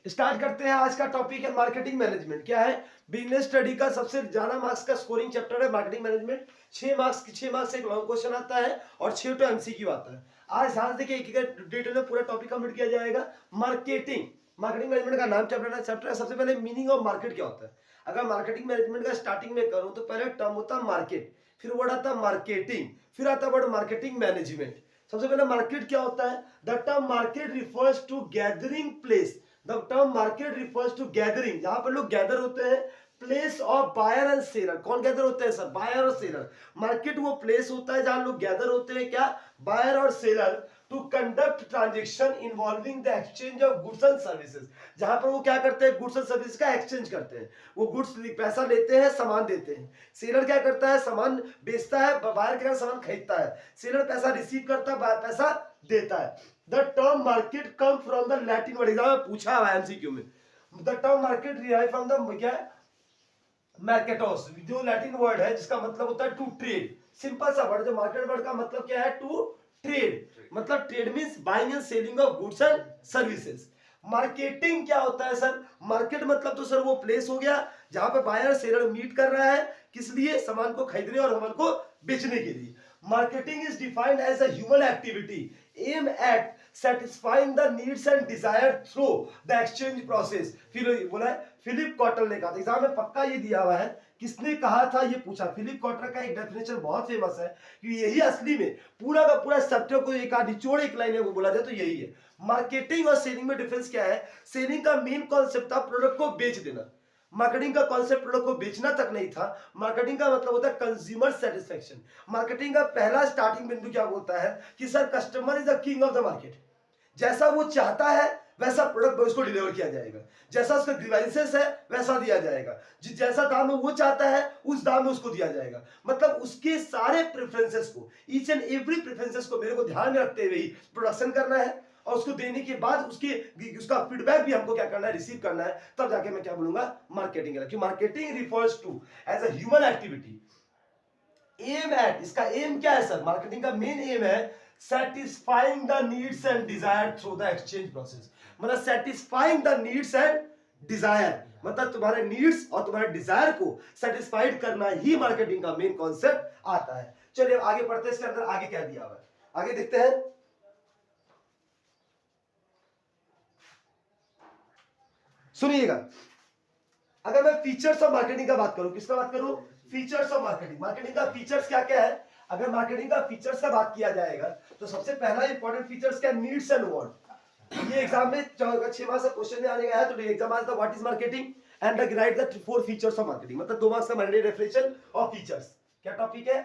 Start करते हैं। आज का टॉपिक है मार्केटिंग मैनेजमेंट। क्या है? बिजनेस स्टडी का सबसे ज्यादा मार्क्स का स्कोरिंग चैप्टर है मार्केटिंग मैनेजमेंट। 6 मार्क्स से एक लॉन्ग क्वेश्चन आता है और 6 तो एमसीक्यू आता है। आज ध्यान देखिए, एक एक डिटेल में पूरा टॉपिक कंप्लीट किया जाएगा। मार्केटिंग मार्केटिंग मैनेजमेंट का नाम चैप्टर है। सबसे पहले मीनिंग ऑफ मार्केट क्या होता है। अगर मार्केटिंग मैनेजमेंट का स्टार्टिंग में करूं तो पहले टर्म होता है मार्केट, फिर वर्ड आता है मार्केटिंग, फिर आता है वर्ड मार्केटिंग मैनेजमेंट। सबसे पहले मार्केट क्या होता है? The term market refers to gathering place. The term market refers to gathering, जहां पर लोग गैदर होते हैं। Place of buyer and seller, कौन गैदर होते हैं सर? बायर और सेलर। मार्केट वो प्लेस होता है जहां लोग गैदर होते हैं, क्या? बायर और seller, to conduct transaction involving the exchange of goods and services. जहां पर वो क्या करते हैं? गुड्स एंड सर्विस का एक्सचेंज करते हैं। वो गुड्स पैसा लेते हैं, सामान देते हैं। सेलर क्या करता है? सामान बेचता है, बायर क्या सामान खरीदता है। सेलर पैसा रिसीव करता है, बायर पैसा देता है। The term market come from the Latin word, exam में पूछा हुआ है एमसीक्यू में। The term market derive from the क्या है? मैर्केटोस, जो लैटिन वर्ड है जिसका मतलब होता है टू ट्रेड। सिंपल सा वर्ड, जो मार्केट वर्ड का मतलब क्या है? To trade. मतलब trade means buying and selling of goods and services. Marketing क्या होता है सर? मार्केट मतलब तो सर वो प्लेस हो गया जहां पे बायर सेलर मीट कर रहा है, किस लिए? सामान को खरीदने और सामान को बेचने के लिए। Marketing is defined as a human activity aim at satisfying the needs and desire through the exchange process। फिर बोला है फिलिप कॉटल ने कहा था, एग्जाम में पक्का ये दिया हुआ है। किसने कहा था ये पूछा। फिलिप कॉटल का एक डेफिनेशन बहुत फेमस है कि यही असली में पूरा का पूरा सब्जेक्ट को एक निचोड़ एक लाइन में बोला जाए तो यही है। मार्केटिंग और सेलिंग में डिफरेंस क्या है? सेलिंग का मेन कॉन्सेप्ट था प्रोडक्ट को बेच देना। मार्केटिंग का कॉन्सेप्ट प्रोडक्ट को बेचना तक नहीं था। मार्केटिंग का मतलब होता है कंज्यूमर सेटिस्फेक्शन। मार्केटिंग का पहला स्टार्टिंग बिंदु क्या बोलता है कि sir customer is the king of the market. जैसा वो चाहता है वैसा प्रोडक्ट उसको डिलीवर किया जाएगा, जैसा उसका ग्रीवेंसेस है वैसा दिया जाएगा, जैसा दाम में वो चाहता है उस दाम में उसको दिया जाएगा। मतलब उसके सारे प्रेफरेंसेस को, ईच एंड एवरी प्रेफरेंसेस को मेरे को ध्यान में रखते हुए ही प्रोडक्शन करना है और उसको देने के बाद उसका फीडबैक भी हमको क्या करना है? रिसीव करना है। तब जाके मैं क्या बोलूंगा? मार्केटिंग। क्योंकि marketing refers to as a human activity aim at, इसका एम क्या है सर? मार्केटिंग का मेन एम है satisfying the needs and desire through the exchange process. मतलब satisfying the needs and desire, मतलब तुम्हारे नीड्स और तुम्हारे डिजायर को सेटिस्फाइड करना ही मार्केटिंग का मेन कॉन्सेप्ट आता है। चलिए आगे पढ़ते हैं, इसके अंदर आगे क्या दिया हुआ है, आगे देखते हैं। सुनिएगा, अगर मैं फीचर्स ऑफ मार्केटिंग का बात करूं, किसका बात करूं? Features of marketing. मार्केटिंग का फीचर्स क्या क्या है? अगर मार्केटिंग का फीचर्स का बात किया जाएगा तो सबसे पहला इंपॉर्टेंट फीचर्स क्या? Needs and want. ये एग्जाम में 6 मार्क्स का क्वेश्चन में आने गया है। तो एग्जाम आता है what is marketing and right the 4 features of marketing. मतलब 2 मार्क्स का मैंडेटरी डेफिनेशन ऑफ फीचर्स। क्या टॉपिक है?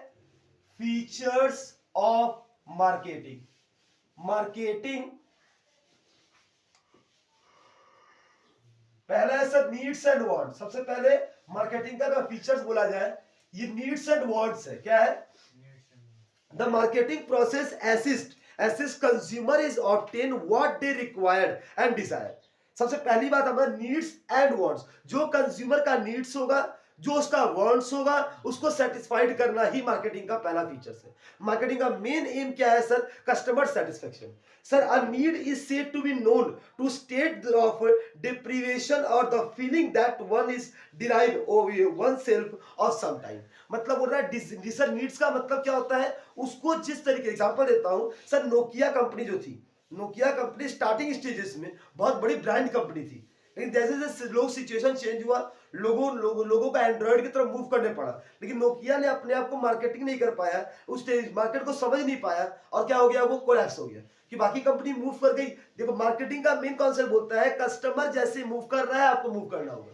Features of marketing. मार्केटिंग पहला है सर नीड्स एंड वांट। सबसे पहले मार्केटिंग का अगर फीचर्स बोला जाए, ये नीड्स एंड वांट्स है। क्या है? The marketing process assist consumer is obtain what they required and desire. सबसे पहली बात हमारा नीड्स एंड वांट्स। जो कंज्यूमर का नीड्स होगा, जो उसका वांट्स होगा, उसको सेटिस्फाइड करना ही मार्केटिंग का पहला फीचर्स है। मार्केटिंग का मेन एम क्या है sir? Customer satisfaction. Sir a need is said to be known to state of deprivation और the feeling that one is derive one self और सम टाइम। मतलब बोल रहा है सर नीड्स का मतलब क्या होता है? उसको जिस तरीके, एग्जांपल देता हूं सर, नोकिया कंपनी जो थी, नोकिया कंपनी स्टार्टिंग स्टेजेस में बहुत बड़ी ब्रांड कंपनी थी, लेकिन जैसे जैसे लोग सिचुएशन चेंज हुआ, लोगों का एंड्रॉइड की तरफ मूव करने पड़ा। लेकिन नोकिया ने अपने आप को मार्केटिंग नहीं कर पाया, उस मार्केट को समझ नहीं पाया और क्या हो गया? वो कोलैप्स हो गया कि बाकी कंपनी मूव कर गई। देखो मार्केटिंग का मेन कॉन्सेप्ट बोलता है कस्टमर जैसे मूव कर रहा है आपको मूव करना होगा।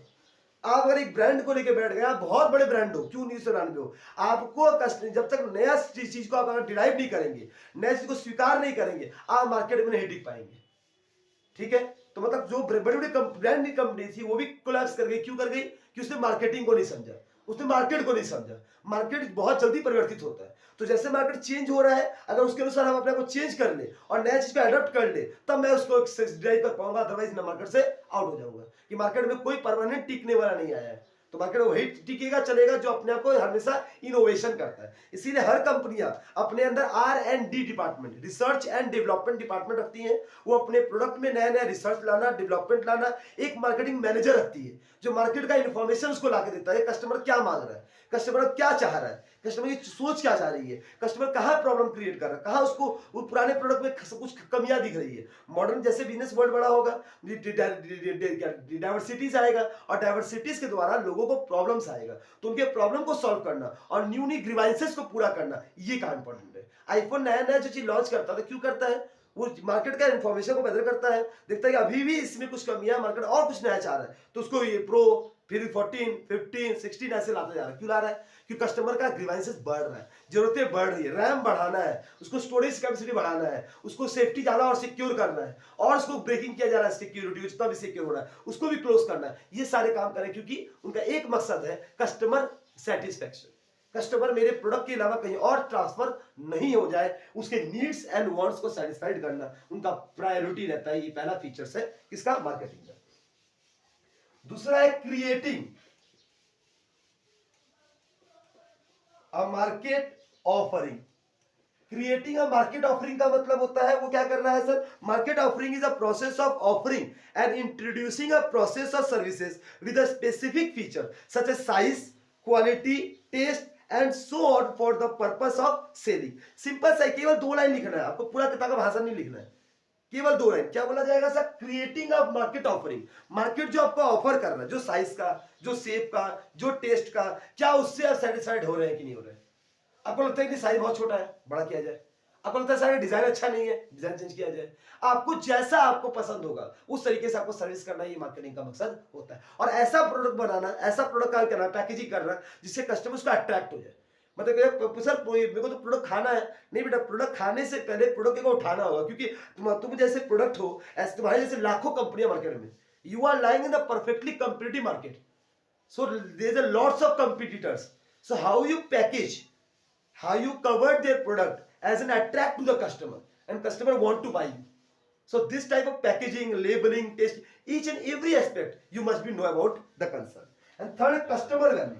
आप अगर एक ब्रांड को लेकर बैठ गए, आप बहुत बड़े ब्रांड हो, क्यों 1999 हो, आपको जब तक नया चीज को आप अगर डिराइव नहीं करेंगे, नया चीज को स्वीकार नहीं करेंगे, आप मार्केट में नहीं टिक पाएंगे। ठीक है? तो मतलब जो बड़ी बड़ी ब्रांड की कंपनी थी वो भी कोलैप्स कर गई। क्यों कर गई? कि उसने मार्केटिंग को नहीं समझा, उसने मार्केट को नहीं समझा। मार्केट बहुत जल्दी परिवर्तित होता है, तो जैसे मार्केट चेंज हो रहा है, अगर उसके अनुसार हम अपने को चेंज कर ले और नया चीज को अडॉप्ट कर ले, तब मैं उसको ड्राइव कर पाऊंगा। अदरवाइज मैं मार्केट से आउट हो जाऊंगा। कि मार्केट में कोई परमानेंट टिकने वाला नहीं आया है। तो मार्केट वही टिकेगा चलेगा जो अपने आप को हमेशा इनोवेशन करता है। इसीलिए हर कंपनियां अपने अंदर R&D department, research and development department रखती हैं। वो अपने प्रोडक्ट में नया नया रिसर्च लाना, डेवलपमेंट लाना। एक मार्केटिंग मैनेजर रखती है जो मार्केट का इन्फॉर्मेशन उसको लाके देता है, कस्टमर क्या मांग रहा है, कस्टमर क्या चाह रहा है, कस्टमर की सोच क्या चाह रही है, कस्टमर कहाँ प्रॉब्लम क्रिएट कर रहा है, कहाँ उसको वो पुराने प्रोडक्ट में कुछ कमियां दिख रही है। मॉडर्न जैसे बिजनेस वर्ल्ड बड़ा होगा, डाइवर्सिटीज आएगा और डाइवर्सिटीज के द्वारा लोगों को प्रॉब्लम्स आएगा, तो उनके प्रॉब्लम को सॉल्व करना और न्यू ग्रीवांसेस को पूरा करना, ये काम इंपॉर्टेंट है। आईफोन नया नया जो चीज लॉन्च करता है, क्यों करता है? वो मार्केट का इन्फॉर्मेशन को बेहतर करता है, देखता है कि अभी भी इसमें कुछ कमियां, मार्केट और कुछ नया चाह रहा है, तो उसको ये प्रो, फिर 14, 15, 16 ऐसे लाता जा रहा है। क्यों ला रहा है? क्योंकि कस्टमर का ग्रीवांसेस बढ़ रहा है, जरूरतें बढ़ रही है, रैम बढ़ाना है, उसको स्टोरेज कैपेसिटी बढ़ाना है, उसको सेफ्टी ज्यादा और सिक्योर करना है, और उसको ब्रेकिंग किया जा रहा है, सिक्योरिटी जितना भी सिक्योर हो रहा है उसको भी क्लोज करना है। ये सारे काम करें क्योंकि उनका एक मकसद है कस्टमर सेटिस्फेक्शन। कस्टमर मेरे प्रोडक्ट के अलावा कहीं और ट्रांसफर नहीं हो जाए, उसके नीड्स एंड वांट्स को सेटिस्फाइड करना उनका प्रायोरिटी रहता है। ये पहला फीचर्स है किसका? मार्केटिंग का। दूसरा है creating a market offering. Creating a market offering का मतलब होता है वो क्या करना है सर? Market offering is a process of offering and introducing a process of services with a specific feature such as size, quality, taste and so on for the purpose of selling. Simple सा, केवल 2 line लिखना है आपको, पूरा किताब का भाषण नहीं लिखना है, केवल 2 लाइन। क्या बोला जाएगा sir? Creating a market offering. Market जो आपको ऑफर कर रहा है, जो साइज का, जो शेप का, जो टेस्ट का, क्या उससे आप सेटिस्फाइड हो रहे हैं कि नहीं हो रहे हैं? आपको लगता है कि साइज बहुत छोटा है, बड़ा किया जाए। आपको लगता है सारे डिजाइन अच्छा नहीं है, डिजाइन चेंज किया जाए। आपको जैसा आपको पसंद होगा उस तरीके से आपको सर्विस करना, ये मार्केटिंग का मकसद होता है। और ऐसा प्रोडक्ट बनाना, ऐसा प्रोडक्ट का करना, पैकेजिंग करना जिससे कस्टमर उसको अट्रैक्ट हो जाए। मतलब सर मेरे को तो प्रोडक्ट खाना है, नहीं बेटा, प्रोडक्ट खाने से पहले प्रोडक्ट को उठाना होगा, क्योंकि तुम जैसे प्रोडक्ट हो, ऐसे तुम्हारे जैसे लाखों कंपनियां मार्केट में, you are lying in the perfectly competitive market, so there's a lots of competitors, so how you package, how you cover their product as an attract to the customer and customer want to buy you. So this type of packaging, labeling, taste, each and every aspect you must be know about the concern. And third, customer value.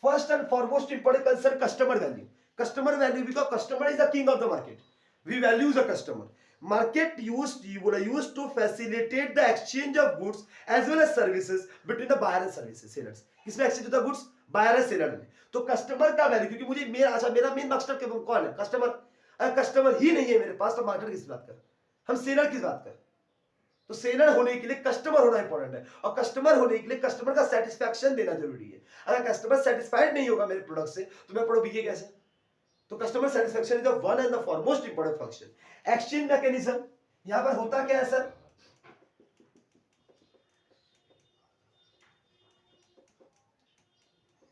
First and foremost important concern, customer value. Customer value, because customer is the king of the market. We value the customer. Market used to facilitate the exchange of goods as well as services between the buyer and services sellers. किसमें exchange होता है? goods buyer and seller में। तो customer का value, क्योंकि मुझे मेरा main मकसद कौन है? कस्टमर। अगर कस्टमर ही नहीं है मेरे पास तो मार्केट किस बात का? हम सेलर किस बात का? तो सेलर होने के लिए कस्टमर होना इंपॉर्टेंट है, और कस्टमर होने के लिए कस्टमर का सेटिस्फैक्शन देना जरूरी है। अगर कस्टमर सेटिस्फाइड नहीं होगा मेरे प्रोडक्ट से तो मैं प्रोडक्ट बिके कैसे? तो customer satisfaction is the one and the foremost important function. Exchange mechanism, यहां पर होता क्या है सर?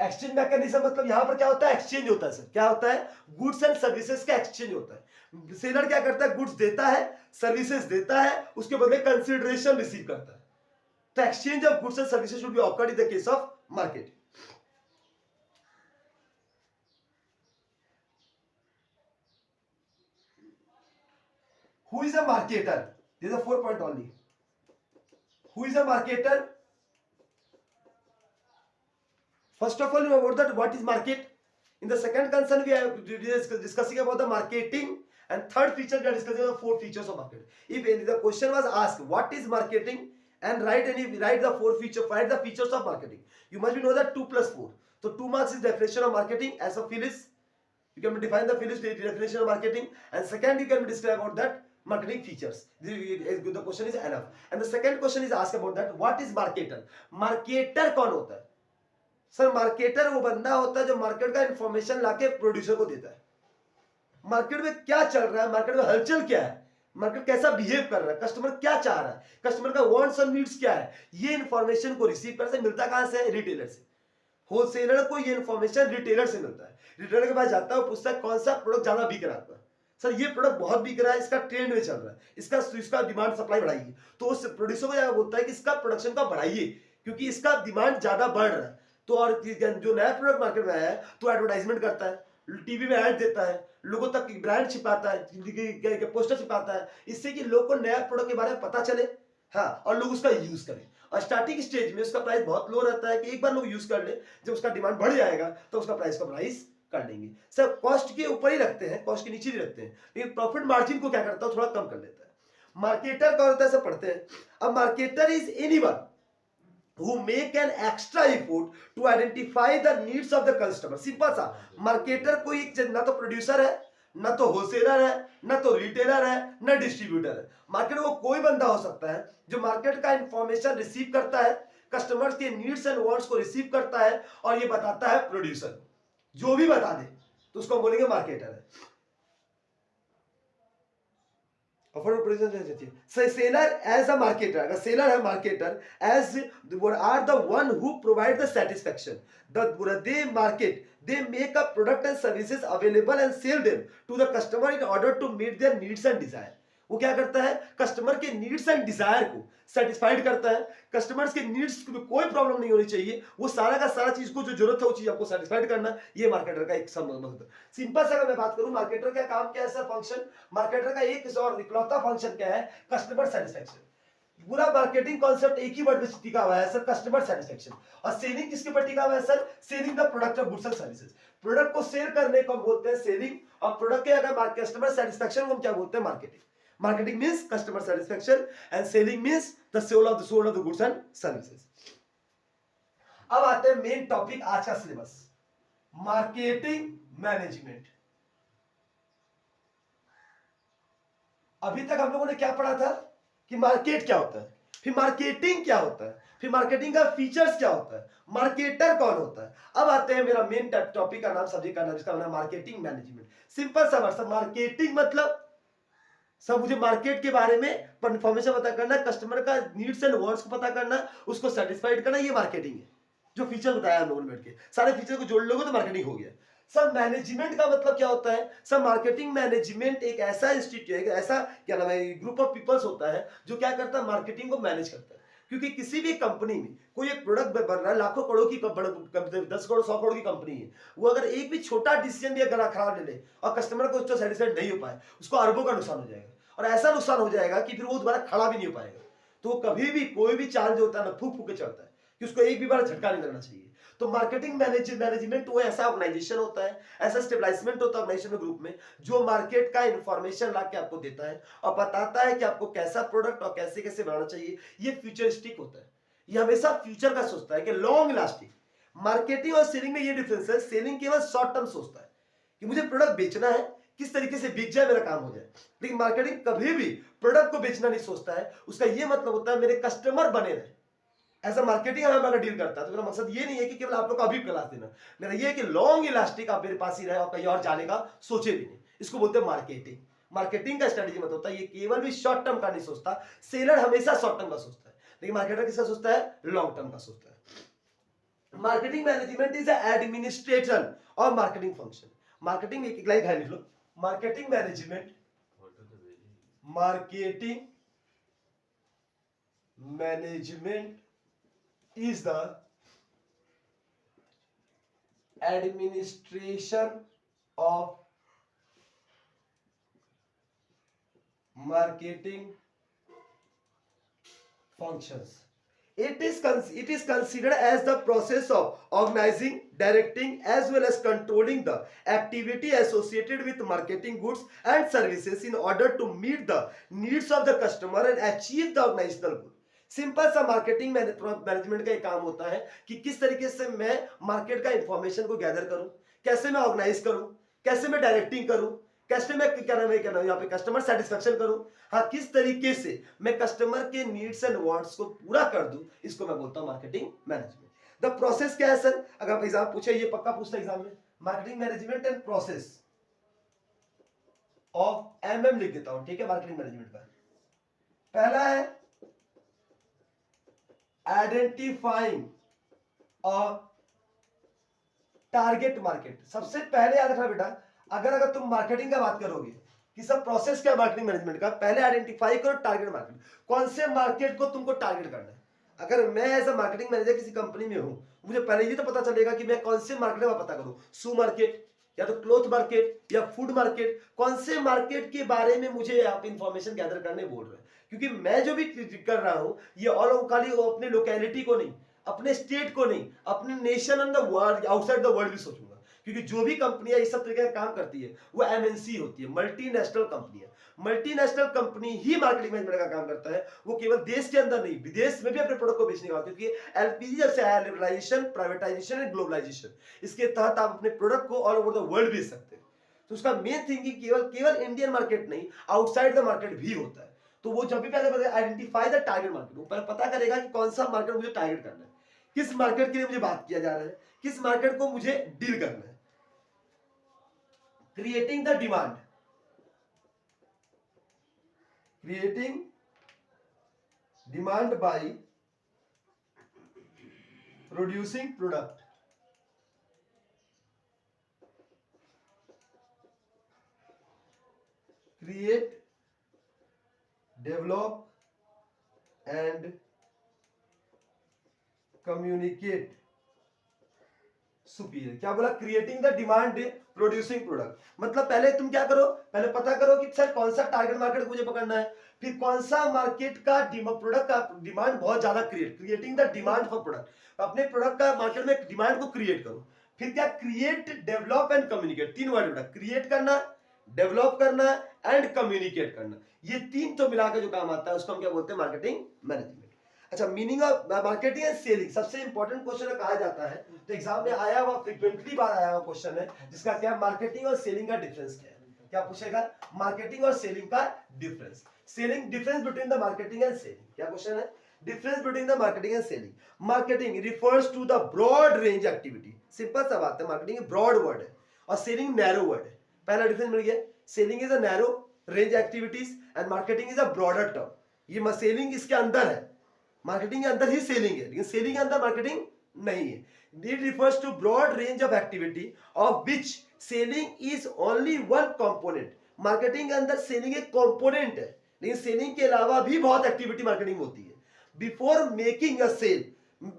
एक्सचेंज मैकेनिज्म मतलब यहां पर क्या होता है? एक्सचेंज होता है सर। क्या होता है? गुड्स एंड सर्विसेज का एक्सचेंज होता है। सेलर क्या करता है? गुड्स देता है, सर्विसेज देता है, उसके बदले कंसिडरेशन रिसीव करता है। तो exchange of goods and services should be occurred in the case of market. Who is a marketer? These are 4 points only. Who is a marketer? First of all, you know about that what is market. In the second concern, we are discussing about the marketing, and third feature we are discussing the 4 features of market. If the question was asked what is marketing and write the 4 features, write the features of marketing. You must know that 2 plus 4. So 2 marks is definition of marketing as a Phyllis. You can define the Phyllis definition of marketing, and second you can describe about that marketing features. The question is enough. And the second question is asked about that what is marketer. Marketer कौन होता है? Sir marketer वो बंदा होता है जो market का information लाके प्रोड्यूसर को देता है। मार्केट में क्या चल रहा है, मार्केट में हलचल क्या है, मार्केट कैसा बिहेव कर रहा है, कस्टमर क्या चाह रहा है, कस्टमर का वांट्स एंड नीड्स क्या है, ये इंफॉर्मेशन को रिसीव करने से मिलता कहां से? रिटेलर से। होलसेलर को ये इंफॉर्मेशन रिटेलर से मिलता है। रिटेलर के पास जाता है, पूछता है कौन सा प्रोडक्ट ज्यादा बिक रहा है, सर ये प्रोडक्ट बहुत बिक रहा है, इसका ट्रेंड में चल रहा है, इसका डिमांड सप्लाई बढ़ाइए। तो उस प्रोड्यूसर को जाकर बोलता है कि इसका प्रोडक्शन का बढ़ाइए क्योंकि इसका डिमांड ज्यादा बढ़ रहा है। तो और जो नया प्रोडक्ट मार्केट में आया है तो एडवर्टाइजमेंट करता है, टीवी में ऐड देता है, लोगों तक ब्रांड छिपाता है, पोस्टर छिपाता है, इससे कि लोग को नया प्रोडक्ट के बारे में पता चले, हाँ, और लोग उसका यूज करें। और स्टार्टिंग स्टेज में उसका प्राइस बहुत लो रहता है कि एक बार लोग यूज कर ले, जब उसका डिमांड बढ़ जाएगा तो उसका प्राइस को राइज कर लेंगे। सर कॉस्ट के ऊपर ही रखते हैं, कॉस्ट के नीचे नहीं रखते हैं, लेकिन प्रॉफिट मार्जिन को क्या करता है, थोड़ा कम कर लेता है। मार्केटर का होता है, सब पढ़ते हैं। अब marketer is anyone who make an extra effort to identify the needs of the customer। Simple सा, मार्केटर कोई ना तो प्रोड्यूसर है, ना तो होलसेलर है, ना तो रिटेलर है, ना डिस्ट्रीब्यूटर है। मार्केट वो कोई बंदा हो सकता है जो मार्केट का इंफॉर्मेशन रिसीव करता है, कस्टमर्स के नीड्स एंड वांट्स को रिसीव करता है और ये बताता है प्रोड्यूसर। जो भी बता दे तो उसको बोलेंगे मार्केटर है। सेलर एज अ मार्केटर, अगर सेलर है marketer, as are the one who provide the satisfaction, they market, they make a product and services available and sell them to the customer in order to meet their needs and desire। वो क्या करता है, customer के needs and Dzire को satisfied करता है। Customers के needs में कोई प्रॉब्लम नहीं होनी चाहिए, वो सारा का सारा चीज को जो जरूरत है वो चीज आपको सेटिस्फाइड करना, ये मार्केटर का एक मतलब। सिंपल सा अगर मैं बात करूं, मार्केटर का काम क्या है सर, फंक्शन, मार्केटर का एक और इकलौता फंक्शन क्या है, कस्टमर सेटिस्फैक्शन। पूरा मार्केटिंग कॉन्सेप्ट एक ही वर्ड में टिका हुआ है सर, कस्टमर सेटिस्फैक्शन। और सेलिंग किसके ऊपर टिका हुआ है sir, selling the product of goods and services. Product को सेल करने को हम बोलते हैं सेलिंग, और प्रोडक्ट के अगर कस्टमर सेटिस्फैक्शन को हम क्या बोलते हैं, marketing. Marketing means customer satisfaction and selling means the soul of the goods and services। अब आते हैं मेन टॉपिक आज का सिलेबस, मार्केटिंग मैनेजमेंट। अभी तक हम लोगों ने क्या पढ़ा था कि मार्केट क्या होता है, फिर मार्केटिंग क्या होता है, फिर मार्केटिंग का फीचर्स क्या होता है, मार्केटर कौन होता है। अब आते हैं मेरा मेन टॉपिक का नाम, सब्जेक्ट का नाम, जिसका नाम मार्केटिंग मैनेजमेंट। सिंपल सा वर्ड, मार्केटिंग मतलब सब मुझे मार्केट के बारे में इंफॉर्मेशन पता करना, कस्टमर का नीड्स एंड वांट्स को पता करना, उसको सेटिस्फाइड करना, ये मार्केटिंग है। जो फीचर बताया हम लोगों ने बैठ के, सारे फीचर को जोड़ लोगे तो मार्केटिंग हो गया। सर मैनेजमेंट का मतलब क्या होता है, सर मार्केटिंग मैनेजमेंट एक ऐसा इंस्टीट्यूट है, ऐसा क्या नाम है, ग्रुप ऑफ पीपल्स होता है जो क्या करता है, मार्केटिंग को मैनेज करता है। क्योंकि किसी भी कंपनी में कोई एक प्रोडक्ट बन रहा है, लाखों करोड़ की 10 करोड़ 100 करोड़ की कंपनी है, वो अगर एक भी छोटा डिसीजन भी अगर खराब ले ले और कस्टमर को उसको सेटिस्फाइड नहीं हो पाए, उसको अरबों का नुकसान हो जाएगा, और ऐसा नुकसान हो जाएगा कि फिर वो दोबारा खड़ा भी नहीं हो पाएगा। तो कभी भी कोई भी चार्ज होता है ना, फूक फूक के चलता है कि उसको एक भी बार झटका नहीं लगना चाहिए। तो मार्केटिंग मैनेजमेंट वो ऐसा ऑर्गेनाइजेशन होता है, ऐसा स्टेबलाइजमेंट होता है ऑर्गेनाइजेशन ग्रुप में, जो मार्केट का इंफॉर्मेशन ला के आपको देता है और बताता है कि आपको कैसा प्रोडक्ट और कैसे कैसे बनाना चाहिए। ये फ्यूचरिस्टिक होता है, ये हमेशा फ्यूचर का सोचता है कि लॉन्ग लास्टिंग। मार्केटिंग और सेलिंग में ये डिफरेंस है, सेलिंग केवल शॉर्ट टर्म सोचता है कि मुझे प्रोडक्ट बेचना है, किस तरीके से बिक जाए, मेरा काम हो जाए। लेकिन मार्केटिंग कभी भी प्रोडक्ट को बेचना नहीं सोचता है, उसका ये मतलब होता है मेरे कस्टमर बने रहे। ऐसा मार्केटिंग हमें अगर डील करता है तो मेरा मकसद ये नहीं है कि केवल आप लोग को अभी क्लास देना, मेरा ये है कि लॉन्ग इलास्टिक आप मेरे पास ही रहे और कहीं और जाने का सोचे भी नहीं। इसको बोलते हैं मार्केटिंग। मार्केटिंग का स्ट्रेटेजी मतलब होता है ये केवल भी शॉर्ट टर्म का नहीं सोचता, सेलर हमेशा शॉर्ट टर्म का सोचता है, लेकिन मार्केटर किसका सोचता है, लॉन्ग टर्म का सोचता है। मार्केटिंग मैनेजमेंट इज एडमिनिस्ट्रेशन और मार्केटिंग फंक्शन। मार्केटिंग एक लाइन है, लिख लो, marketing management, marketing management is the administration of marketing functions। It is considered as the process of organizing, directing as well as controlling the activity associated with marketing goods and services in order to meet the needs of the customer and achieve the organizational goal। Simple सा marketing management का एक काम होता है कि किस तरीके से मैं मार्केट का इंफॉर्मेशन को गैदर करूं, कैसे मैं ऑर्गेनाइज करूं, कैसे मैं डायरेक्टिंग करूं, कैसे मैं क्या नाम है यहाँ पे कस्टमर सेटिस्फेक्शन करूं, हाँ किस तरीके से मैं कस्टमर के नीड्स एंड वांट्स को पूरा कर दूं, इसको मैं बोलता हूं मार्केटिंग मैनेजमेंट। द प्रोसेस क्या है सर, अगर आप एग्जाम पूछे, ये पक्का पूछता है एग्जाम में, marketing management and process of MM लिख देता हूं, ठीक है। मार्केटिंग मैनेजमेंट का पहला है आइडेंटिफाइंग और टारगेट मार्केट। सबसे पहले याद रखना बेटा, अगर तुम मार्केटिंग का बात करोगे कि सब प्रोसेस क्या मार्केटिंग मैनेजमेंट का, पहले आइडेंटिफाई करो टारगेट मार्केट, कौन से मार्केट को तुमको टारगेट करना है। अगर मैं एज अ मार्केटिंग मैनेजर किसी कंपनी में हूं, मुझे पहले ये तो पता चलेगा कि मैं कौन से मार्केट का पता करूं, शू मार्केट, या तो क्लोथ मार्केट या फूड मार्केट, कौन से मार्केट के बारे में मुझे आप इंफॉर्मेशन गैदर करने बोल रहे हैं? क्योंकि मैं जो भी कर रहा हूं ये ऑल खाली अपने लोकेलिटी को नहीं, अपने स्टेट को नहीं, अपने nation and the world, outside the world भी सोचूंगा। क्योंकि जो भी कंपनियां इस सब तरीके का काम करती है वो एमएनसी होती है, मल्टीनेशनल कंपनी है। मल्टीनेशनल कंपनी ही मार्केटिंग मैनेजमेंट का काम करता है। वो केवल देश के अंदर नहीं, विदेश में भी अपने प्रोडक्ट को बेचने का, क्योंकि एलपीजी जब से आया, लिबरलाइजेशन, प्राइवेटाइजेशन एंड ग्लोबलाइजेशन, इसके तहत आप अपने प्रोडक्ट को ऑल ओवर द वर्ल्ड बेच सकते हैं। तो उसका मेन थिंकिंग केवल केवल इंडियन मार्केट नहीं, आउटसाइड द मार्केट भी होता है। तो वो जब भी पहले आइडेंटिफाई द टारगेट मार्केट, वो पहले पता करेगा कि कौन सा मार्केट मुझे टारगेट करना है, किस मार्केट के लिए मुझे बात किया जा रहा है, किस मार्केट को मुझे डील करना है। Creating the demand, creating demand by producing product, create, develop and communicate superior. क्या बोला? Creating the demand, producing product. मतलब पहले तुम क्या करो, पहले पता करो कि सर कौन सा टारगेट मार्केट मुझे पकड़ना है, फिर कौन सा मार्केट का प्रोडक्ट का डिमांड बहुत ज्यादा creating the demand for product, अपने प्रोडक्ट का मार्केट में डिमांड को क्रिएट करो। फिर क्या? Create, develop and communicate. तीन वर्ड बेटा, क्रिएट करना, डेवलप करना एंड कम्युनिकेट करना। ये तीन तो मिलाकर जो काम आता है उसको हम क्या बोलते हैं? Marketing management. अच्छा, meaning of marketing and selling सबसे इंपॉर्टेंट क्वेश्चन कहा जाता है, तो एग्जाम में आया हुआ, फ्रीक्वेंटली बार आया हुआ क्वेश्चन है, जिसका क्या मार्केटिंग और सेलिंग का डिफरेंस क्या है। क्या पूछेगा? मार्केटिंग और सेलिंग का difference. Selling, difference between the marketing and selling. क्या क्वेश्चन है? Difference between the marketing and selling. Marketing refers to the broad range activity. Simple सा बात है, मार्केटिंग ब्रॉड वर्ड है और सेलिंग नैरो वर्ड है। पहला डिफरेंस मिल गया। Selling is a narrow range activities and marketing is a broader term. ये selling इसके अंदर है, मार्केटिंग के अंदर ही सेलिंग है, लेकिन सेलिंग के अंदर मार्केटिंग नहीं है। It refers to broad range of activity of which selling is only one component. Marketing के अंदर सेलिंग एक कंपोनेंट है, लेकिन सेलिंग के अलावा भी बहुत एक्टिविटी मार्केटिंग होती है। बिफोर मेकिंग अ सेल,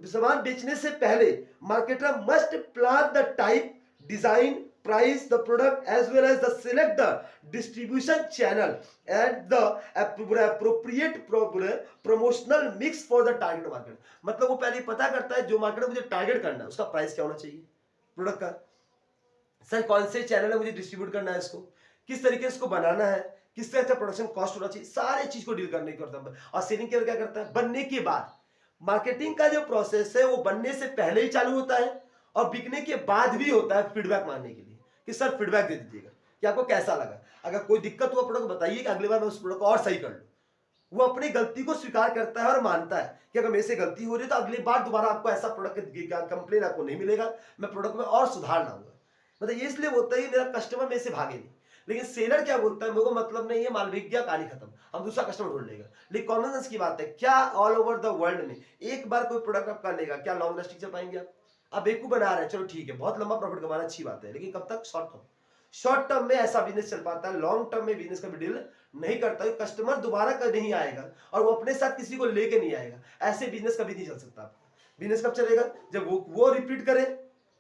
सामान बेचने से पहले marketer must plan the type, design, price the product as well as the select the distribution channel and the appropriate promotional mix for the target market। मतलब वो पहले पता करता है जो मार्केट मुझे टारगेट करना है उसका प्राइस क्या होना चाहिए प्रोडक्ट का, सर कौन से चैनल में मुझे डिस्ट्रीब्यूट करना है, इसको किस तरीके से इसको बनाना है, किस तरह से प्रोडक्शन कॉस्ट होना चाहिए, सारे चीज को डील करने की करता है। और सेलिंग केवल क्या करता है? बनने के बाद। मार्केटिंग का जो प्रोसेस है वो बनने से पहले ही चालू होता है और बिकने के बाद भी होता है, फीडबैक मांगने के लिए कि सर फीडबैक दे दीजिएगा कि आपको कैसा लगा, अगर कोई दिक्कत हुआ प्रोडक्ट बताइए कि अगली बार मैं उस प्रोडक्ट को और सही कर लूं। वो अपनी गलती को स्वीकार करता है और मानता है कि अगर मेरे से गलती हो रही है तो अगली बार दोबारा आपको ऐसा प्रोडक्ट कंप्लेन आपको नहीं मिलेगा, मैं प्रोडक्ट में और सुधार लाऊंगा। मतलब ये इसलिए बोलता है मेरा कस्टमर मेरे से भागे नहीं। लेकिन सेलर क्या बोलता है? मेरे को मतलब नहीं है, माल बिक गया, कहानी खत्म, हम दूसरा कस्टमर ढूंढ लेगा। लेकिन कॉमन सेंस की बात है, क्या ऑल ओवर द वर्ल्ड में एक बार कोई प्रोडक्ट आपका लेगा, क्या लॉन्ग लास्टिंग चल पाएंगे आप बेवकूफ बना रहे हैं, चलो ठीक है, बहुत लंबा प्रॉफिट कमाना अच्छी बात है, लेकिन कब तक? शॉर्ट टर्म में ऐसा बिजनेस चल पाता है, लॉन्ग टर्म में बिजनेस कभी डील नहीं करता। कस्टमर दोबारा कभी नहीं आएगा और वो अपने साथ किसी को लेके नहीं आएगा, ऐसे बिजनेस कभी नहीं चल सकता आपका। बिजनेस कब चलेगा? जब वो रिपीट करे,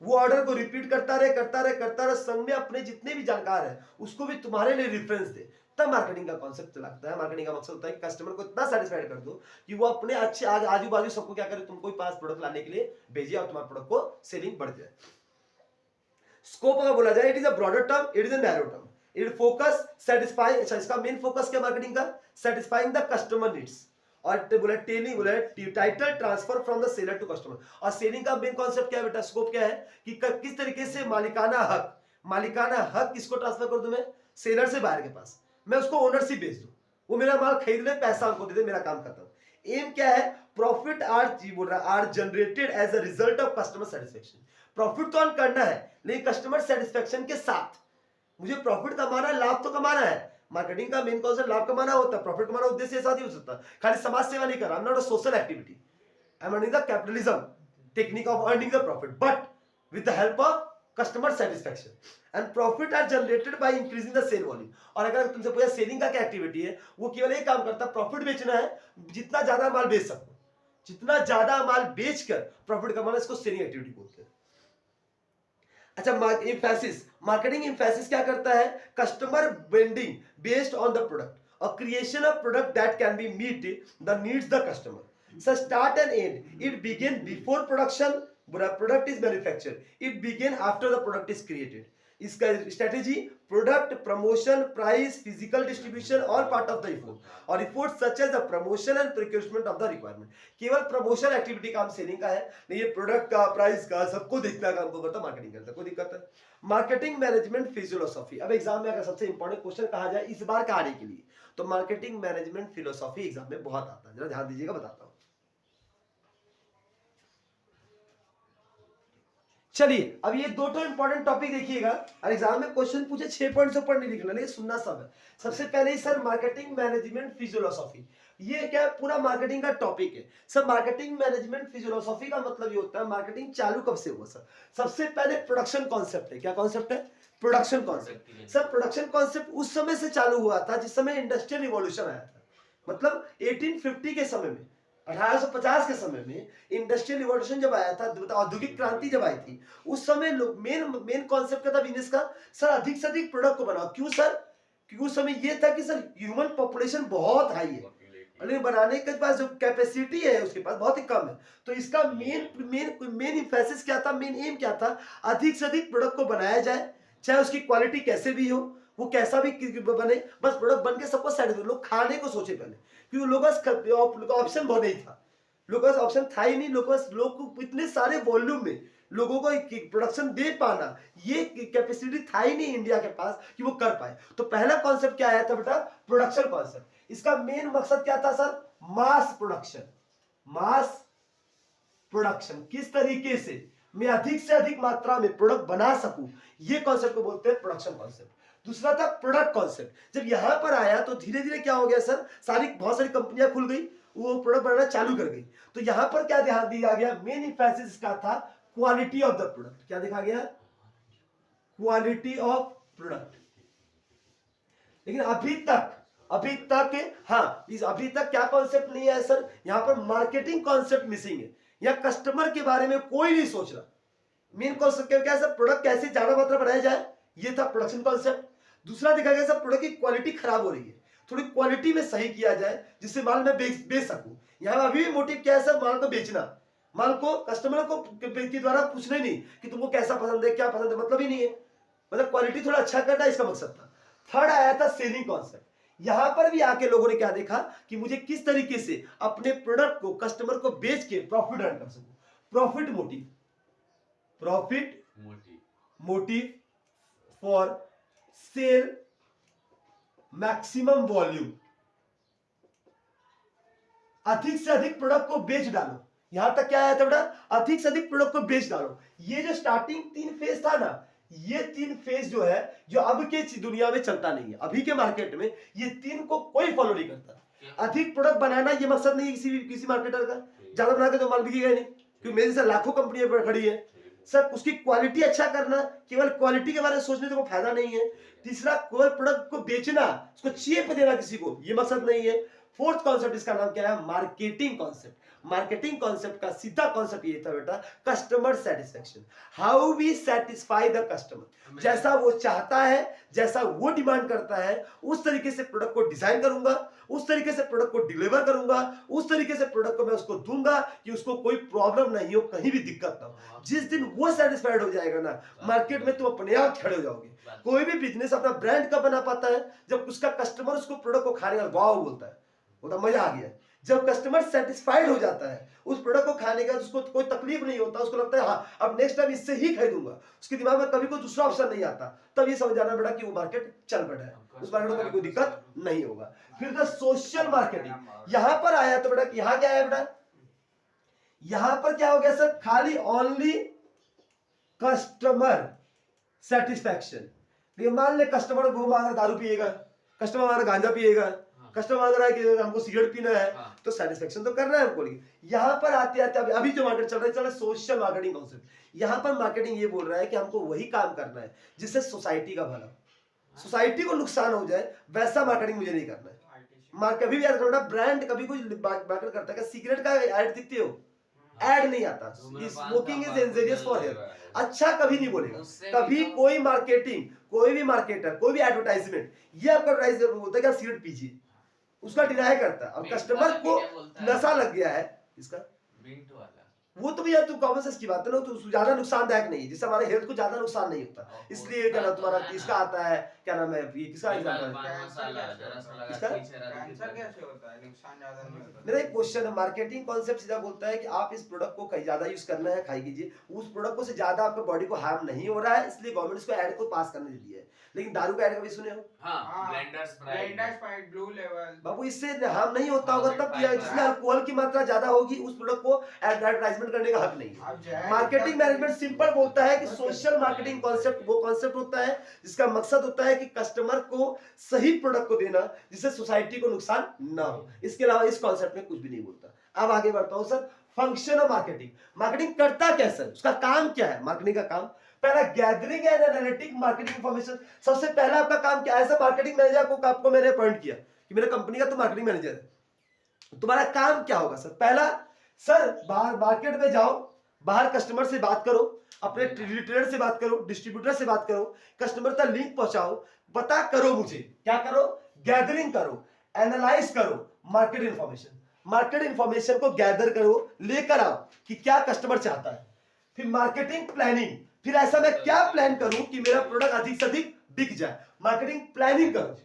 वो ऑर्डर को रिपीट करता रहे, संग में अपने जितने भी जानकार है उसको भी तुम्हारे लिए रेफरेंस दे, तब मार्केटिंग का कॉन्सेप्ट चलाता है। मार्केटिंग का मकसद होता है कि कस्टमर को इतना सेटिस्फाइड कर दो कि वो अपने अच्छे आजू बाजू सबको क्या करे, तुमको पास प्रोडक्ट लाने के लिए भेजे और तुम्हारे प्रोडक्ट को सेलिंग बढ़ जाए। स्कोप अगर बोला जाए, it is a broader term, it is a narrow term. It focus satisfying, अच्छा इसका मेन फोकस क्या मार्केटिंग का? Satisfying the customer needs. और बोला टेलिंग, बोला title transfer from the seller to customer. और सेलिंग का मेन कॉन्सेप्ट क्या है बेटा? स्कोप क्या है कि किस तरीके से मालिकाना हक किसको ट्रांसफर कर दूं मैं? सेलर से बाहर के पास, मैं उसको ओनरशिप बेच दूं, वो मेरा माल खरीद ले, पैसा हमको दे दे, मेरा काम खत्म। एम क्या है? Profit are generated as a result of customer satisfaction. Profit तो अर्न करना है, लेकिन कस्टमर सेटिस्फेक्शन के साथ। मुझे प्रॉफिट कमाना है, लाभ तो कमाना है। मार्केटिंग का मेन कॉन्सेप्ट लाभ कमाना होता है, प्रॉफिट कमाना उद्देश्य ऐसा नहीं हो सकता। खाली समाज सेवा नहीं कर रहा, I am not a social activity, I am earning the capitalism technique of earning the profit, but with the help of customer satisfaction and profit are generated by increasing the sale volume. और अगर तुमसे पूछा selling का क्या activity है, वो केवल एक काम करता है, प्रॉफिट बेचना है, जितना ज्यादा माल बेच सको, जितना ज्यादा माल बेचकर प्रॉफिट कमाना, इसको सेलिंग एक्टिविटी बोलते हैं। अच्छा, मार्केटिंग इम्फेसिस क्या करता है? Customer branding based on the product और creation of product that can be meet the needs the customer. So start and and it begin before production product is manufactured, it begin after the product is created. इसका strategy product promotion price physical distribution all part of the effort और effort such as the promotion and procurement of the requirement. केवल promotion activity काम selling का है नहीं, ये product का price का सबको देखना काम को करता मार्केटिंग करता, कोई दिक्कत है। मार्केटिंग मैनेजमेंट फिलोसॉफी, अब एग्जाम में अगर सबसे इंपॉर्टेंट क्वेश्चन कहा जाए इस बार का आने के लिए तो मार्केटिंग मैनेजमेंट फिलोसॉफी एग्जाम में बहुत आता है, जरा ध्यान दीजिएगा, बताता हूं। चलिए अब ये दो तो इंपॉर्टेंट टॉपिक देखिएगा और एग्जाम में क्वेश्चन पूछे 6 पॉइंट से ऊपर नहीं लिखना, नहीं सुनना सब है। सबसे पहले ही सर मार्केटिंग मैनेजमेंट फिलोसॉफी, ये क्या पूरा मार्केटिंग का टॉपिक है सर। मार्केटिंग मैनेजमेंट फिलोसॉफी का मतलब ये होता है मार्केटिंग चालू कब से हुआ सर। सबसे पहले प्रोडक्शन कॉन्सेप्ट है, क्या कॉन्सेप्ट है? Production concept. Sir production concept उस समय से चालू हुआ था जिस समय इंडस्ट्रियल रिवॉल्यूशन आया था, मतलब 1850 के समय में, 1850 के समय में इंडस्ट्रियल रिवॉल्यूशन जब आया था, औद्योगिक क्रांति जब आई थी, उस समय लोग मेन मेन कॉन्सेप्ट क्या था बिजनेस का? सर अधिक से अधिक प्रोडक्ट को बनाओ। क्यों सर? क्योंकि उस समय ये था कि सर ह्यूमन पॉपुलेशन बहुत हाई है, लेकिन बनाने के पास जो कैपेसिटी है उसके पास बहुत ही कम है। तो इसका मेन मेन मेन इम्फेसिस क्या था, मेन एम क्या था? अधिक से अधिक प्रोडक्ट को बनाया जाए, चाहे उसकी क्वालिटी कैसे भी हो, वो कैसा भी बने, बस प्रोडक्ट बन के सबको सेटिस्फाई। लोग खाने को सोचे पहले, क्योंकि लोगों का ऑप्शन बहुत नहीं था, लोगों का ऑप्शन था ही नहीं, लोग को इतने सारे वॉल्यूम में लोगों को प्रोडक्शन दे पाना, ये कैपेसिटी था ही नहीं इंडिया के पास कि वो कर पाए। तो पहला कॉन्सेप्ट क्या आया था बेटा? Production concept. इसका मेन मकसद क्या था sir? Mass production. Mass production, किस तरीके से मैं अधिक से अधिक मात्रा में प्रोडक्ट बना सकूं, ये कॉन्सेप्ट को बोलते हैं प्रोडक्शन कॉन्सेप्ट। दूसरा था प्रोडक्ट कॉन्सेप्ट। जब यहां पर आया तो धीरे धीरे क्या हो गया सर, बहुत सारी कंपनियां खुल गई, वो प्रोडक्ट बनाना चालू कर गई। तो यहां पर क्या ध्यान दिया गया? मेन इंफेसिस का था क्वालिटी ऑफ द प्रोडक्ट। क्या देखा गया? Quality of product. लेकिन अभी तक हाँ, अभी तक क्या कॉन्सेप्ट नहीं है सर? यहां पर मार्केटिंग कॉन्सेप्ट मिसिंग है, या कस्टमर के बारे में कोई नहीं सोच रहा। मेन कॉन्सेप्ट क्या है सर? प्रोडक्ट कैसे ज्यादा मात्रा बनाया जाए, ये था प्रोडक्शन कॉन्सेप्ट। दूसरा देखा गया सर प्रोडक्ट की क्वालिटी खराब हो रही है, थोड़ी क्वालिटी में सही किया जाए जिससे माल मैं बेच सकूं। यहाँ अभी भी मोटिव क्या है सर? माल को बेचना, माल को कस्टमर को के द्वारा पूछना ही नहीं कि तुमको कैसा पसंद है, क्या पसंद है, मतलब ही नहीं है, मतलब क्वालिटी थोड़ा अच्छा करना इसका मकसद था। थर्ड आया था सेलिंग कॉन्सेप्ट। यहां पर भी आके लोगों ने क्या देखा कि मुझे किस तरीके से अपने प्रोडक्ट को कस्टमर को बेच के प्रॉफिट अर्न कर सकूं। Profit motive for sale maximum volume, अधिक से अधिक प्रोडक्ट को बेच डालो। यहां तक क्या आया था बेटा? अधिक से अधिक प्रोडक्ट को बेच डालो। ये जो स्टार्टिंग 3 फेज था ना, ये 3 फेज जो है, जो अब के दुनिया में चलता नहीं है, अभी के मार्केट में ये 3 को कोई फॉलो नहीं करता। अधिक प्रोडक्ट बनाना ये मकसद नहीं है किसी मार्केटर का, ज्यादा बना के तो माल बिकेगा नहीं, क्योंकि मेरे से लाखों कंपनियां खड़ी है। सर उसकी क्वालिटी अच्छा करना, केवल क्वालिटी के बारे में सोचने से कोई फायदा नहीं है। तीसरा, केवल प्रोडक्ट को बेचना, उसको चीप देना किसी को, ये मकसद नहीं है। फोर्थ कॉन्सेप्ट, इसका नाम क्या है? Marketing concept. मार्केटिंग कॉन्सेप्ट का सीधा कॉन्सेप्ट ये था बेटा, customer satisfaction. How v satisfy the customer, जैसा वो चाहता है, जैसा वो डिमांड करता है, उस तरीके से प्रोडक्ट को डिजाइन करूंगा, उस तरीके से प्रोडक्ट को डिलीवर करूंगा, उस तरीके से प्रोडक्ट को मैं उसको दूंगा कि उसको कोई प्रॉब्लम नहीं हो, कहीं भी दिक्कत ना हो। जिस दिन वो सेटिस्फाइड हो जाएगा ना, मार्केट में तुम अपने आप खड़े हो जाओगे। कोई भी बिजनेस अपना ब्रांड कब बना पाता है? जब उसका कस्टमर उसको प्रोडक्ट को खाने का वाव बोलता है, बोलता मजा आ गया। जब कस्टमर सेटिस्फाइड हो जाता है उस प्रोडक्ट को खाने का, उसको कोई तकलीफ नहीं होता, उसको लगता है हाँ अब नेक्स्ट टाइम इससे ही खरीदूंगा, उसके दिमाग में कभी कोई दूसरा ऑप्शन नहीं आता, तब ये समझ जाना बेटा कि वो मार्केट चल बैठा है, उस मार्केट में कभी कोई दिक्कत नहीं होगा। फिर द सोशल मार्केटिंग, यहां पर आया तो बेटा यहां क्या है बेटा? यहां पर क्या हो गया सर? खाली ओनली कस्टमर सेटिस्फैक्शन। मान ले कस्टमर वो मांग रहा दारू पिएगा, कस्टमर मांग रहा गांजा पिएगा, कस्टमर मांग रहा है कि हमको सिगरेट पीना है, तो सेटिस्फेक्शन तो करना है हमको। यहां पर आते आते अभी जो मार्केट चल रहा है सोशल मार्केटिंग कॉन्सेप्ट। यहां पर मार्केटिंग ये बोल रहा है कि हमको वही काम करना है जिससे सोसाइटी का भला, सोसाइटी को नुकसान हो जाए, वैसा मार्केटिंग मुझे नहीं करना है। कभी भी याद करो, ब्रांड कभी कोई मार्केट करता है, सिगरेट का ऐड दिखते हो, ऐड नहीं आता। Smoking is injurious for health, अच्छा कभी नहीं बोलेगा। कभी कोई मार्केटिंग, कोई भी मार्केटर, कोई भी एडवर्टाइजमेंट ये आपका एडवर्टाइजर बोलता है कि आप सिगरेट पीजिए, उसका डिनाई करता है। अब कस्टमर को नशा लग गया है इसका, वो तो भैया तू कॉमन सेंस की बात है ना, तो ज्यादा नुकसानदायक नहीं है, जिससे हमारे हेल्थ को ज्यादा नुकसान नहीं होता। इसलिए क्या नाम तुम्हारा किसका आता है, क्या नाम है ये किसका एग्जांपल है, किसका? कैंसर कैसे होता है, नुकसान ज्यादा नहीं होता। मेरा एक क्वेश्चन है, मार्केटिंग कॉन्सेप्ट सीधा बोलता है कि आप इस प्रोडक्ट को कहीं ज्यादा यूज करना है, खाई कीजिए, उस प्रोडक्ट को से ज्यादा आपके बॉडी को हार्म नहीं हो रहा है, इसलिए गवर्नमेंट इसको ऐड को पास करने दी है। लेकिन दारू का ऐड कभी सुने हो? ब्लेंडर स्प्राइट, ब्लू लेवल, बाबू इससे हार्म नहीं होता होगा तब किया, जिसमें अल्कोहल की मात्रा ज्यादा होगी उस प्रोडक्ट को एडवर्टाइजमेंट करने का हक नहीं है। मार्केटिंग मैनेजमेंट सिंपल बोलता है कि सोशल मार्केटिंग कॉन्सेप्ट वो कॉन्सेप्ट होता है जिसका मकसद होता है कि कस्टमर को सही प्रोडक्ट को देना जिससे सोसाइटी को नुकसान ना हो। इसके अलावा इस कॉन्सेप्ट में कुछ भी नहीं बोलता। अब आगे बढ़ता हूं sir, function of marketing. Marketing करता क्या सर, उसका काम क्या है? मार्केटिंग का काम पहला gathering and analytic marketing information. सबसे पहला आपका काम क्या है? मार्केटिंग मैनेजर को आपको मैंने अपॉइंट किया कि मेरे कंपनी का तो मार्केटिंग मैनेजर है, तुम्हारा काम क्या होगा सर? पहला सर बाहर मार्केट में जाओ, बाहर कस्टमर से बात करो, अपने रिटेलर से बात करो, डिस्ट्रीब्यूटर से बात करो, कस्टमर तक लिंक पहुंचाओ, पता करो, मुझे क्या करो? गैदरिंग करो, एनालाइज करो मार्केट इंफॉर्मेशन। मार्केट इंफॉर्मेशन को गैदर करो, लेकर आओ कि क्या कस्टमर चाहता है। फिर मार्केटिंग प्लानिंग, फिर ऐसा मैं क्या प्लान करूं कि मेरा प्रोडक्ट अधिक से अधिक बिक जाए। मार्केटिंग प्लानिंग करो।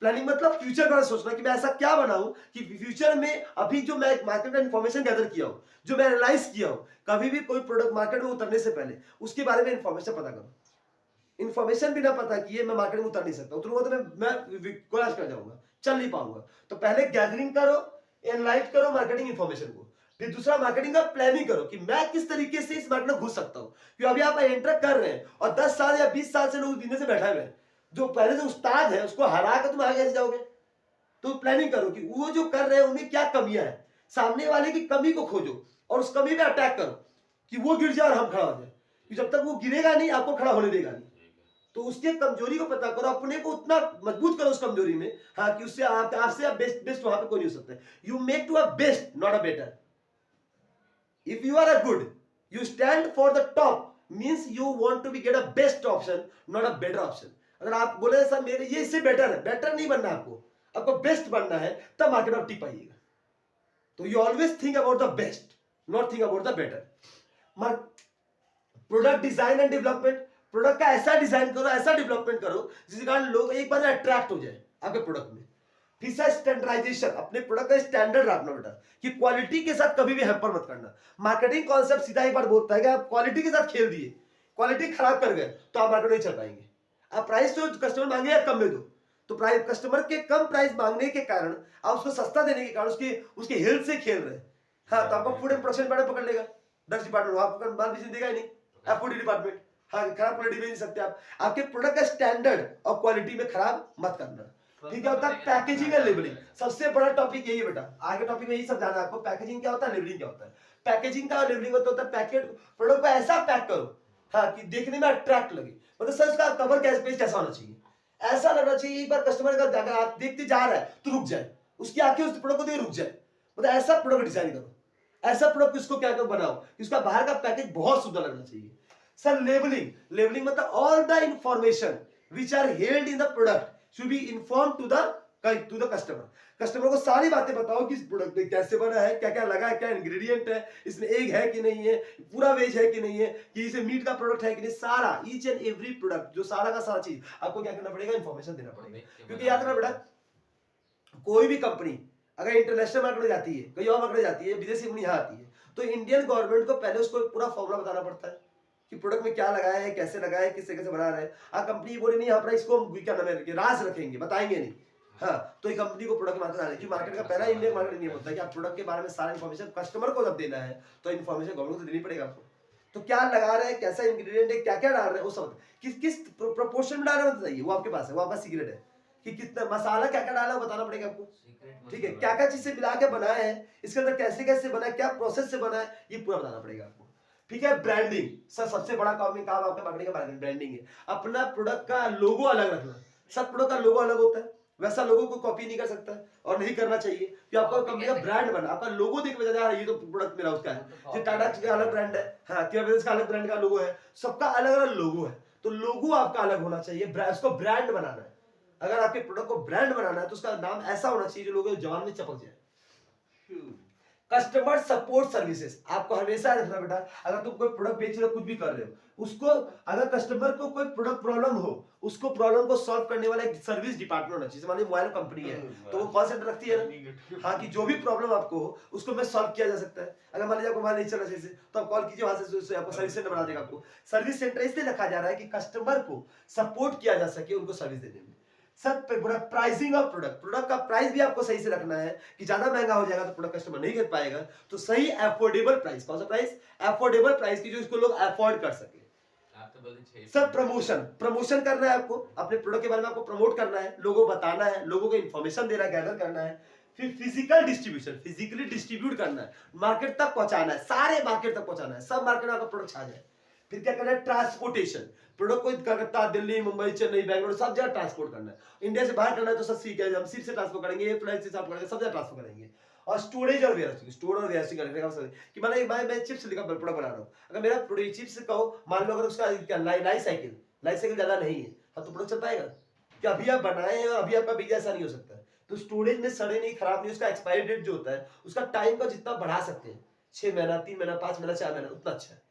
प्लानिंग मतलब फ्यूचर का सोचना कि मैं ऐसा क्या बनाऊं कि फ्यूचर में अभी जो मैं मार्केट में इंफॉर्मेशन गैदर किया हूं, जो मैं एनालाइज किया हूं, कभी भी कोई प्रोडक्ट मार्केट में उतरने से पहले उसके बारे में इंफॉर्मेशन पता करो। इंफॉर्मेशन बिना पता किए मैं मार्केट में उतर नहीं सकता, उतरूंगा तो मैं कोलैप्स कर जाऊंगा, चल नहीं पाऊंगा। तो पहले गैदरिंग करो, एनालाइज करो मार्केटिंग इंफॉर्मेशन को। फिर दूसरा मार्केटिंग का प्लानिंग करो कि मैं किस तरीके से इस मार्केट में घुस सकता हूं। क्योंकि अभी आप एंटर कर रहे हैं और 10 साल या 20 साल से लोग बिजनेस में बैठे हुए हैं, जो पहले से उस्ताद है उसको हरा कर तुम आगे कैसे जाओगे? तो प्लानिंग करो कि वो जो कर रहे हैं उनमें क्या कमियां हैं, सामने वाले की कमी को खोजो और उस कमी पे अटैक करो कि वो गिर जाए और हम खड़ा हो जाए। जब तक वो गिरेगा नहीं आपको खड़ा होने देगा नहीं। तो उसके कमजोरी को पता करो, अपने को उतना मजबूत करो उस कमजोरी में, हाँ, कि उससे आपसे आप बेस्ट वहां पे कोई नहीं हो सकता। You make to a best not a better. If you are a good, you stand for the top, means you want to be get a best option not a better option. अगर आप बोले sir मेरे ये इससे better है, better नहीं बनना आपको बेस्ट बनना है, तब मार्केट में टिक पाइएगा। तो you always think about the best, not think about the better. Product design and development, product का ऐसा डिजाइन करो, ऐसा डेवलपमेंट करो जिसके कारण लोग एक बार अट्रैक्ट हो जाए आपके प्रोडक्ट में। फिर स्टैंडर्डाइजेशन, अपने प्रोडक्ट का स्टैंडर्ड रखना बेटा, कि क्वालिटी के साथ कभी भी हैम्पर मत करना। मार्केटिंग कॉन्सेप्ट सीधा एक बार बोलता है कि आप क्वालिटी के साथ खेल दिए, क्वालिटी खराब कर गए तो आप मार्केट नहीं चल पाएंगे। आप प्राइस तो कस्टमर मांगे या कम में दो, तो प्राइस कस्टमर के कम प्राइस मांगने के कारण आप उसको सस्ता देने के कारण उसके हेल्थ से खेल रहे हैं, हाँ, तो आपको फूड एंड प्रोडक्शन डिपार्टमेंट पकड़ लेगा, ड्रग्स डिपार्टमेंट आपको माल बेचने देगा ही नहीं, फूड डिपार्टमेंट, हाँ, खराब क्वालिटी बेच नहीं सकते आप। आपके प्रोडक्ट का स्टैंडर्ड और क्वालिटी में खराब मत करना। ठीक है, होता है पैकेजिंग एंड लेबलिंग। सबसे बड़ा टॉपिक यही है बेटा, आगे टॉपिक में यही समझाना है आपको, पैकेजिंग क्या होता है, लेबलिंग क्या होता है। पैकेजिंग का और लेबलिंग होता है पैकेट, प्रोडक्ट को ऐसा पैक करो, हाँ, कि देखने में अट्रैक्ट लगे। मतलब सर उसका कवर कैसा होना चाहिए, ऐसा लगना चाहिए एक बार कस्टमर का अगर आप देखते जा रहा है तो रुक जाए, उसकी आंखें उस प्रोडक्ट को देख रुक जाए। मतलब ऐसा प्रोडक्ट डिजाइन करो, ऐसा प्रोडक्ट इसको क्या बनाओ कि उसका बाहर का पैकेज बहुत सुंदर लगना चाहिए। सर लेबलिंग, लेबलिंग मतलब all the information which are held in the product should be inform to the customer. Customer को सारी बातें बताओ कि इस प्रोडक्ट में कैसे बना है, क्या क्या लगा है, क्या इंग्रेडिएंट है, इसमें एग है कि नहीं है, पूरा वेज है कि नहीं है, कि इसे मीट का प्रोडक्ट है कि नहीं, सारा ईच एंड एवरी प्रोडक्ट, जो सारा का सारा चीज आपको क्या करना पड़ेगा, इंफॉर्मेशन देना पड़ेगा। क्योंकि याद रखना बेटा, कोई भी कंपनी अगर इंटरनेशनल मार्केट में जाती है, कहीं और मार्केट में जाती है, विदेशी कंपनी यहाँ आती है, तो इंडियन गवर्नमेंट को पहले उसको पूरा फॉर्मूला बताना पड़ता है कि प्रोडक्ट में क्या लगाया है, कैसे लगाया है, किससे कैसे बना रहे हैं। कंपनी बोले नहीं यहाँ पर इसको हम क्या नाम है राज रखेंगे, बताएंगे नहीं, हाँ, तो ये कंपनी को प्रोडक्ट मार्केट आने की, मार्केट का पहला इंडियन मार्केट नहीं होता है कि आप प्रोडक्ट के बारे में सारा इन्फॉर्मेशन कस्टमर को जब देना है तो इन्फॉर्मेशन गवर्नमेंट को देनी पड़ेगा आपको। तो क्या लगा रहे हैं, कैसा इंग्रेडिएंट है, क्या क्या डाल रहे हैं, वो सब किस प्रोपोर्शन में डाल रहे हैं बताइए, वो आपके पास है, वो आपका सीक्रेट है कि कितना मसाला क्या क्या डाला है बताना पड़ेगा आपको। ठीक है, क्या क्या चीज से मिला के बनाया है, इसके अंदर कैसे कैसे बना है, क्या प्रोसेस से बना है, ये पूरा बताना पड़ेगा आपको। ठीक है, ब्रांडिंग सर सबसे बड़ा काम आपका मार्केटिंग का ब्रांडिंग है। अपना प्रोडक्ट का लोगो अलग रखना, सब प्रोडक्ट का लोगो अलग होता है, वैसा लोगों को कॉपी नहीं कर सकता है और नहीं करना चाहिए, कि आपका कंपनी का ब्रांड बना, आपका लोगो देख के यार ये तो प्रोडक्ट मेरा उसका है, ये टाटा का अलग ब्रांड है, हाँ टीवीएस का अलग ब्रांड का लोगो है, सबका अलग अलग लोगो है, तो लोगो आपका अलग होना चाहिए, उसको ब्रांड बनाना है। अगर आपके प्रोडक्ट को ब्रांड बनाना है तो उसका नाम ऐसा होना चाहिए जो लोगों के जवान में चपक जाए। कस्टमर सपोर्ट सर्विसेज आपको हमेशा रखना बेटा, अगर तुम कोई प्रोडक्ट बेच रहे हो, कुछ भी कर रहे हो, उसको अगर कस्टमर को कोई प्रोडक्ट प्रॉब्लम हो, उसको प्रॉब्लम को सॉल्व करने वाला एक सर्विस डिपार्टमेंट होना चाहिए। मान लीजिए मोबाइल कंपनी है तो वो कॉल सेंटर रखती है ना, हाँ कि जो भी प्रॉब्लम आपको हो उसको मैं सॉल्व किया जा सकता है। अगर मान लीजिए आपको मोबाइल नहीं चल रहा सही से तो आप कॉल कीजिए, वहां से आपको सर्विस सेंटर बना देगा। आपको सर्विस सेंटर इसलिए रखा जा रहा है कि कस्टमर को सपोर्ट किया जा सके उनको सर्विस देने में। सब प्राइसिंग ऑफ प्रोडक्ट का प्राइस भी आपको सही से रखना है कि ज्यादा महंगा हो जाएगा तो प्रोडक्ट कस्टमर नहीं खरीद पाएगा, तो सही अफोर्डेबल प्राइस, कौन सा प्राइस, अफोर्डेबल प्राइस की जो इसको लोग अफोर्ड कर सके। सब प्रमोशन करना है आपको, अपने प्रोडक्ट के बारे में आपको प्रमोट करना है, लोगों को बताना है, लोगों को इन्फॉर्मेशन देना है, गैदर करना है। फिर फिजिकल डिस्ट्रीब्यूशन, फिजिकली डिस्ट्रीब्यूट करना है, मार्केट तक पहुंचाना है, सारे मार्केट तक पहुंचाना है, सब मार्केट में आपका प्रोडक्ट छा जाए। फिर क्या करना है, ट्रांसपोर्टेशन, प्रोडक्ट को कलकत्ता, दिल्ली, मुंबई, चेन्नई, बैंगलोर सब जगह ट्रांसपोर्ट करना है। इंडिया से बाहर करना है तो सब ठीक है, हम शिप से ट्रांसपोर्ट करेंगे, ये फ्लाइट से सब करेंगे, सब जगह ट्रांसफर करेंगे। और स्टोरेज और वेयरहाउसिंग, स्टोर और वेयरहाउसिंग करने का मतलब कि मैं चिप्स का प्रोडक्ट बना रहा हूं, अगर मेरा प्रोडक्ट चिप्स कहो, मान लो अगर उसका लाइफ साइकिल ज्यादा नहीं है, हाँ तो प्रोडक्ट चल पाएगा कि अभी आप बनाए हैं और अभी आपका बिक ऐसा नहीं हो सकता है। तो स्टोरेज में सड़े नहीं, खराब नहीं, उसका एक्सपायरी डेट जो होता है उसका टाइम का जितना बढ़ा सकते हैं, 6 महीना, 3 महीना, 5 महीना, 4 महीना, उतना अच्छा है।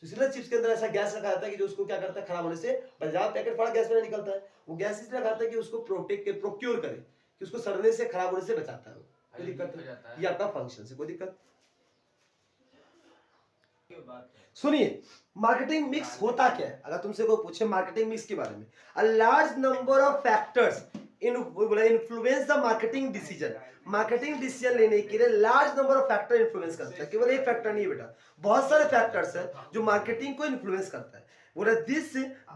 तो इसलिए चिप्स के अंदर ऐसा गैस रखा जाता है कि जो उसको क्या करता है, खराब होने से पंजाब पैकेट फाड़ा गैस में निकलता है, वो गैस इसलिए रखा जाता है कि उसको प्रोक्योर करे, कि उसको सड़ने से, खराब होने से बचाता है। कोई दिक्कत है, ये आपका फंक्शन है, कोई दिक्कत। सुनिए, मार्केटिंग मिक्स होता क्या है, अगर तुमसे कोई पूछे मार्केटिंग मिक्स के बारे में, a large number of factors influence the marketing decision. Marketing decision लेने के लिए large number of factor influence करता है, केवल एक फैक्टर नहीं बेटा, बहुत सारे फैक्टर्स हैं जो मार्केटिंग को इन्फ्लुएंस करता है। बोला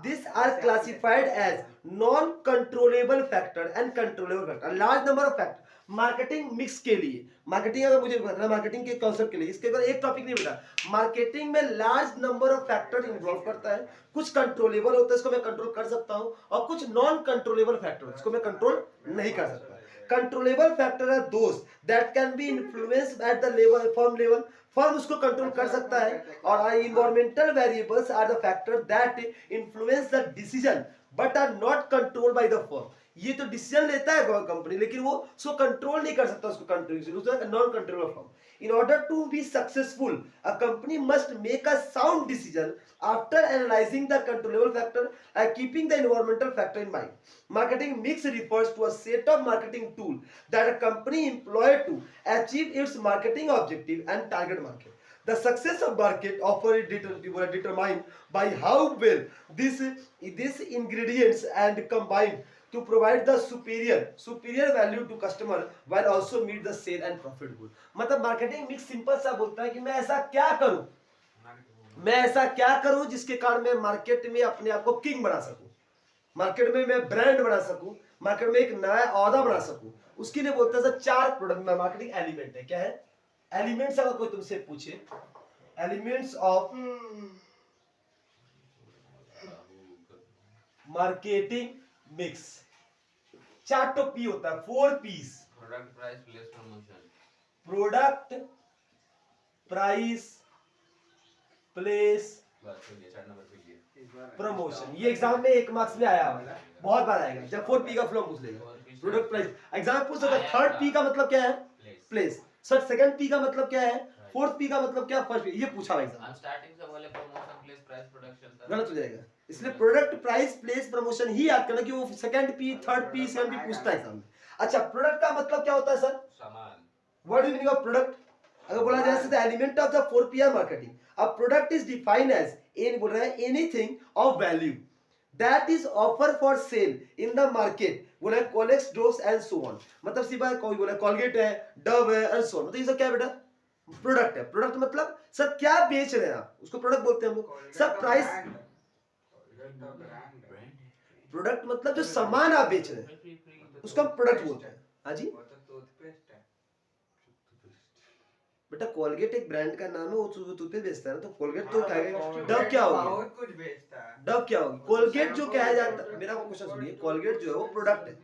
this are classified as non controllable factor and controllable factor. Large number of factor marketing mix के लिए, मार्केटिंग अगर मुझे बताना मार्केटिंग के कॉन्सेप्ट के लिए, इसके ऊपर एक टॉपिक नहीं बेटा, मार्केटिंग में large number of factor involve करता है। कुछ कंट्रोलेबल होता है, इसको मैं कंट्रोल कर सकता हूं, और कुछ नॉन कंट्रोलेबल फैक्टर इसको मैं कंट्रोल नहीं कर सकता। Controllable factor are those that can be influenced at the level firm level, firm उसको कंट्रोल कर सकता है। और environmental variables are the factor that influence the decision but are not controlled by the firm. ये तो decision लेता है company, लेकिन वो उसको कंट्रोल नहीं कर सकता, उसको control non control firm. In order to be successful, a company must make a sound decision after analyzing the controllable factor and keeping the environmental factor in mind. Marketing mix refers to a set of marketing tools that a company employs to achieve its marketing objective and target market. The success of market offer is determined by how well these ingredients and combined to provide the superior value to customer while also meet the sale and profit goal। मतलब marketing mix simple सा बोलता है कि मैं ऐसा क्या करूं जिसके कारण मैं मार्केट में अपने आप को किंग बना सकूं, मार्केट में मैं ब्रांड बना सकूं, मार्केट में एक नया औहदा बना सकूं। उसके लिए बोलता है 4 प्रोडक्ट में मार्केटिंग एलिमेंट है। क्या है एलिमेंट्स? अगर कोई तुमसे पूछे एलिमेंट्स ऑफ मार्केटिंग मिक्स, 4 तो पी होता है, 4 Ps. Product price place promotion, product price place promotion. ये एग्जाम में 1 मार्क्स में आया, बहुत बार आएगा, जब 4 पी का फ्लो पूछ लेगा। प्रोडक्ट प्राइस एग्जाम में पूछ सकता है। 3rd पी का मतलब क्या है? प्लेस। सर 2nd पी का मतलब क्या है? 4th पी का मतलब क्या? First P. ये पूछा एग्जाम। स्टार्टिंग से बोले प्रमोशन प्लेस प्राइस प्रोडक्शन, गलत हो जाएगा। इसलिए प्रोडक्ट प्राइस प्लेस प्रमोशन ही याद करना कि वो 2nd P 3rd P 7th P पूछता है एग्जाम में। अच्छा, प्रोडक्ट का मतलब क्या होता है सर? सामान। What is meaning of product? अगर बोला जाए the element of the 4 P marketing, a product is defined as in बोल रहा है anything of value that is offer for sale in the market, बोला Colex, Doves and so on। मतलब सिर्फ कोई बोला Colgate है, Dove है and so on। मतलब ये सब क्या बेटा? प्रोडक्ट है। प्रोडक्ट मतलब सर क्या बेच रहे हैं आप, उसको प्रोडक्ट बोलते हैं हम लोग। सर प्राइस, प्रोडक्ट मतलब जो सामान आप बेच रहे हैं उसको हम प्रोडक्ट बोलते हैं। हाँ जी बेटा, कोलगेट एक ब्रांड का नाम है, वो टूथपेस्ट बेचता है ना, तो कोलगेट तो क्या है? डव क्या होगी? बहुत कुछ बेचता है। डव क्या होगी? कोलगेट जो कहा जाता है, मेरा क्वेश्चन सुनिए, कोलगेट जो है वो प्रोडक्ट है,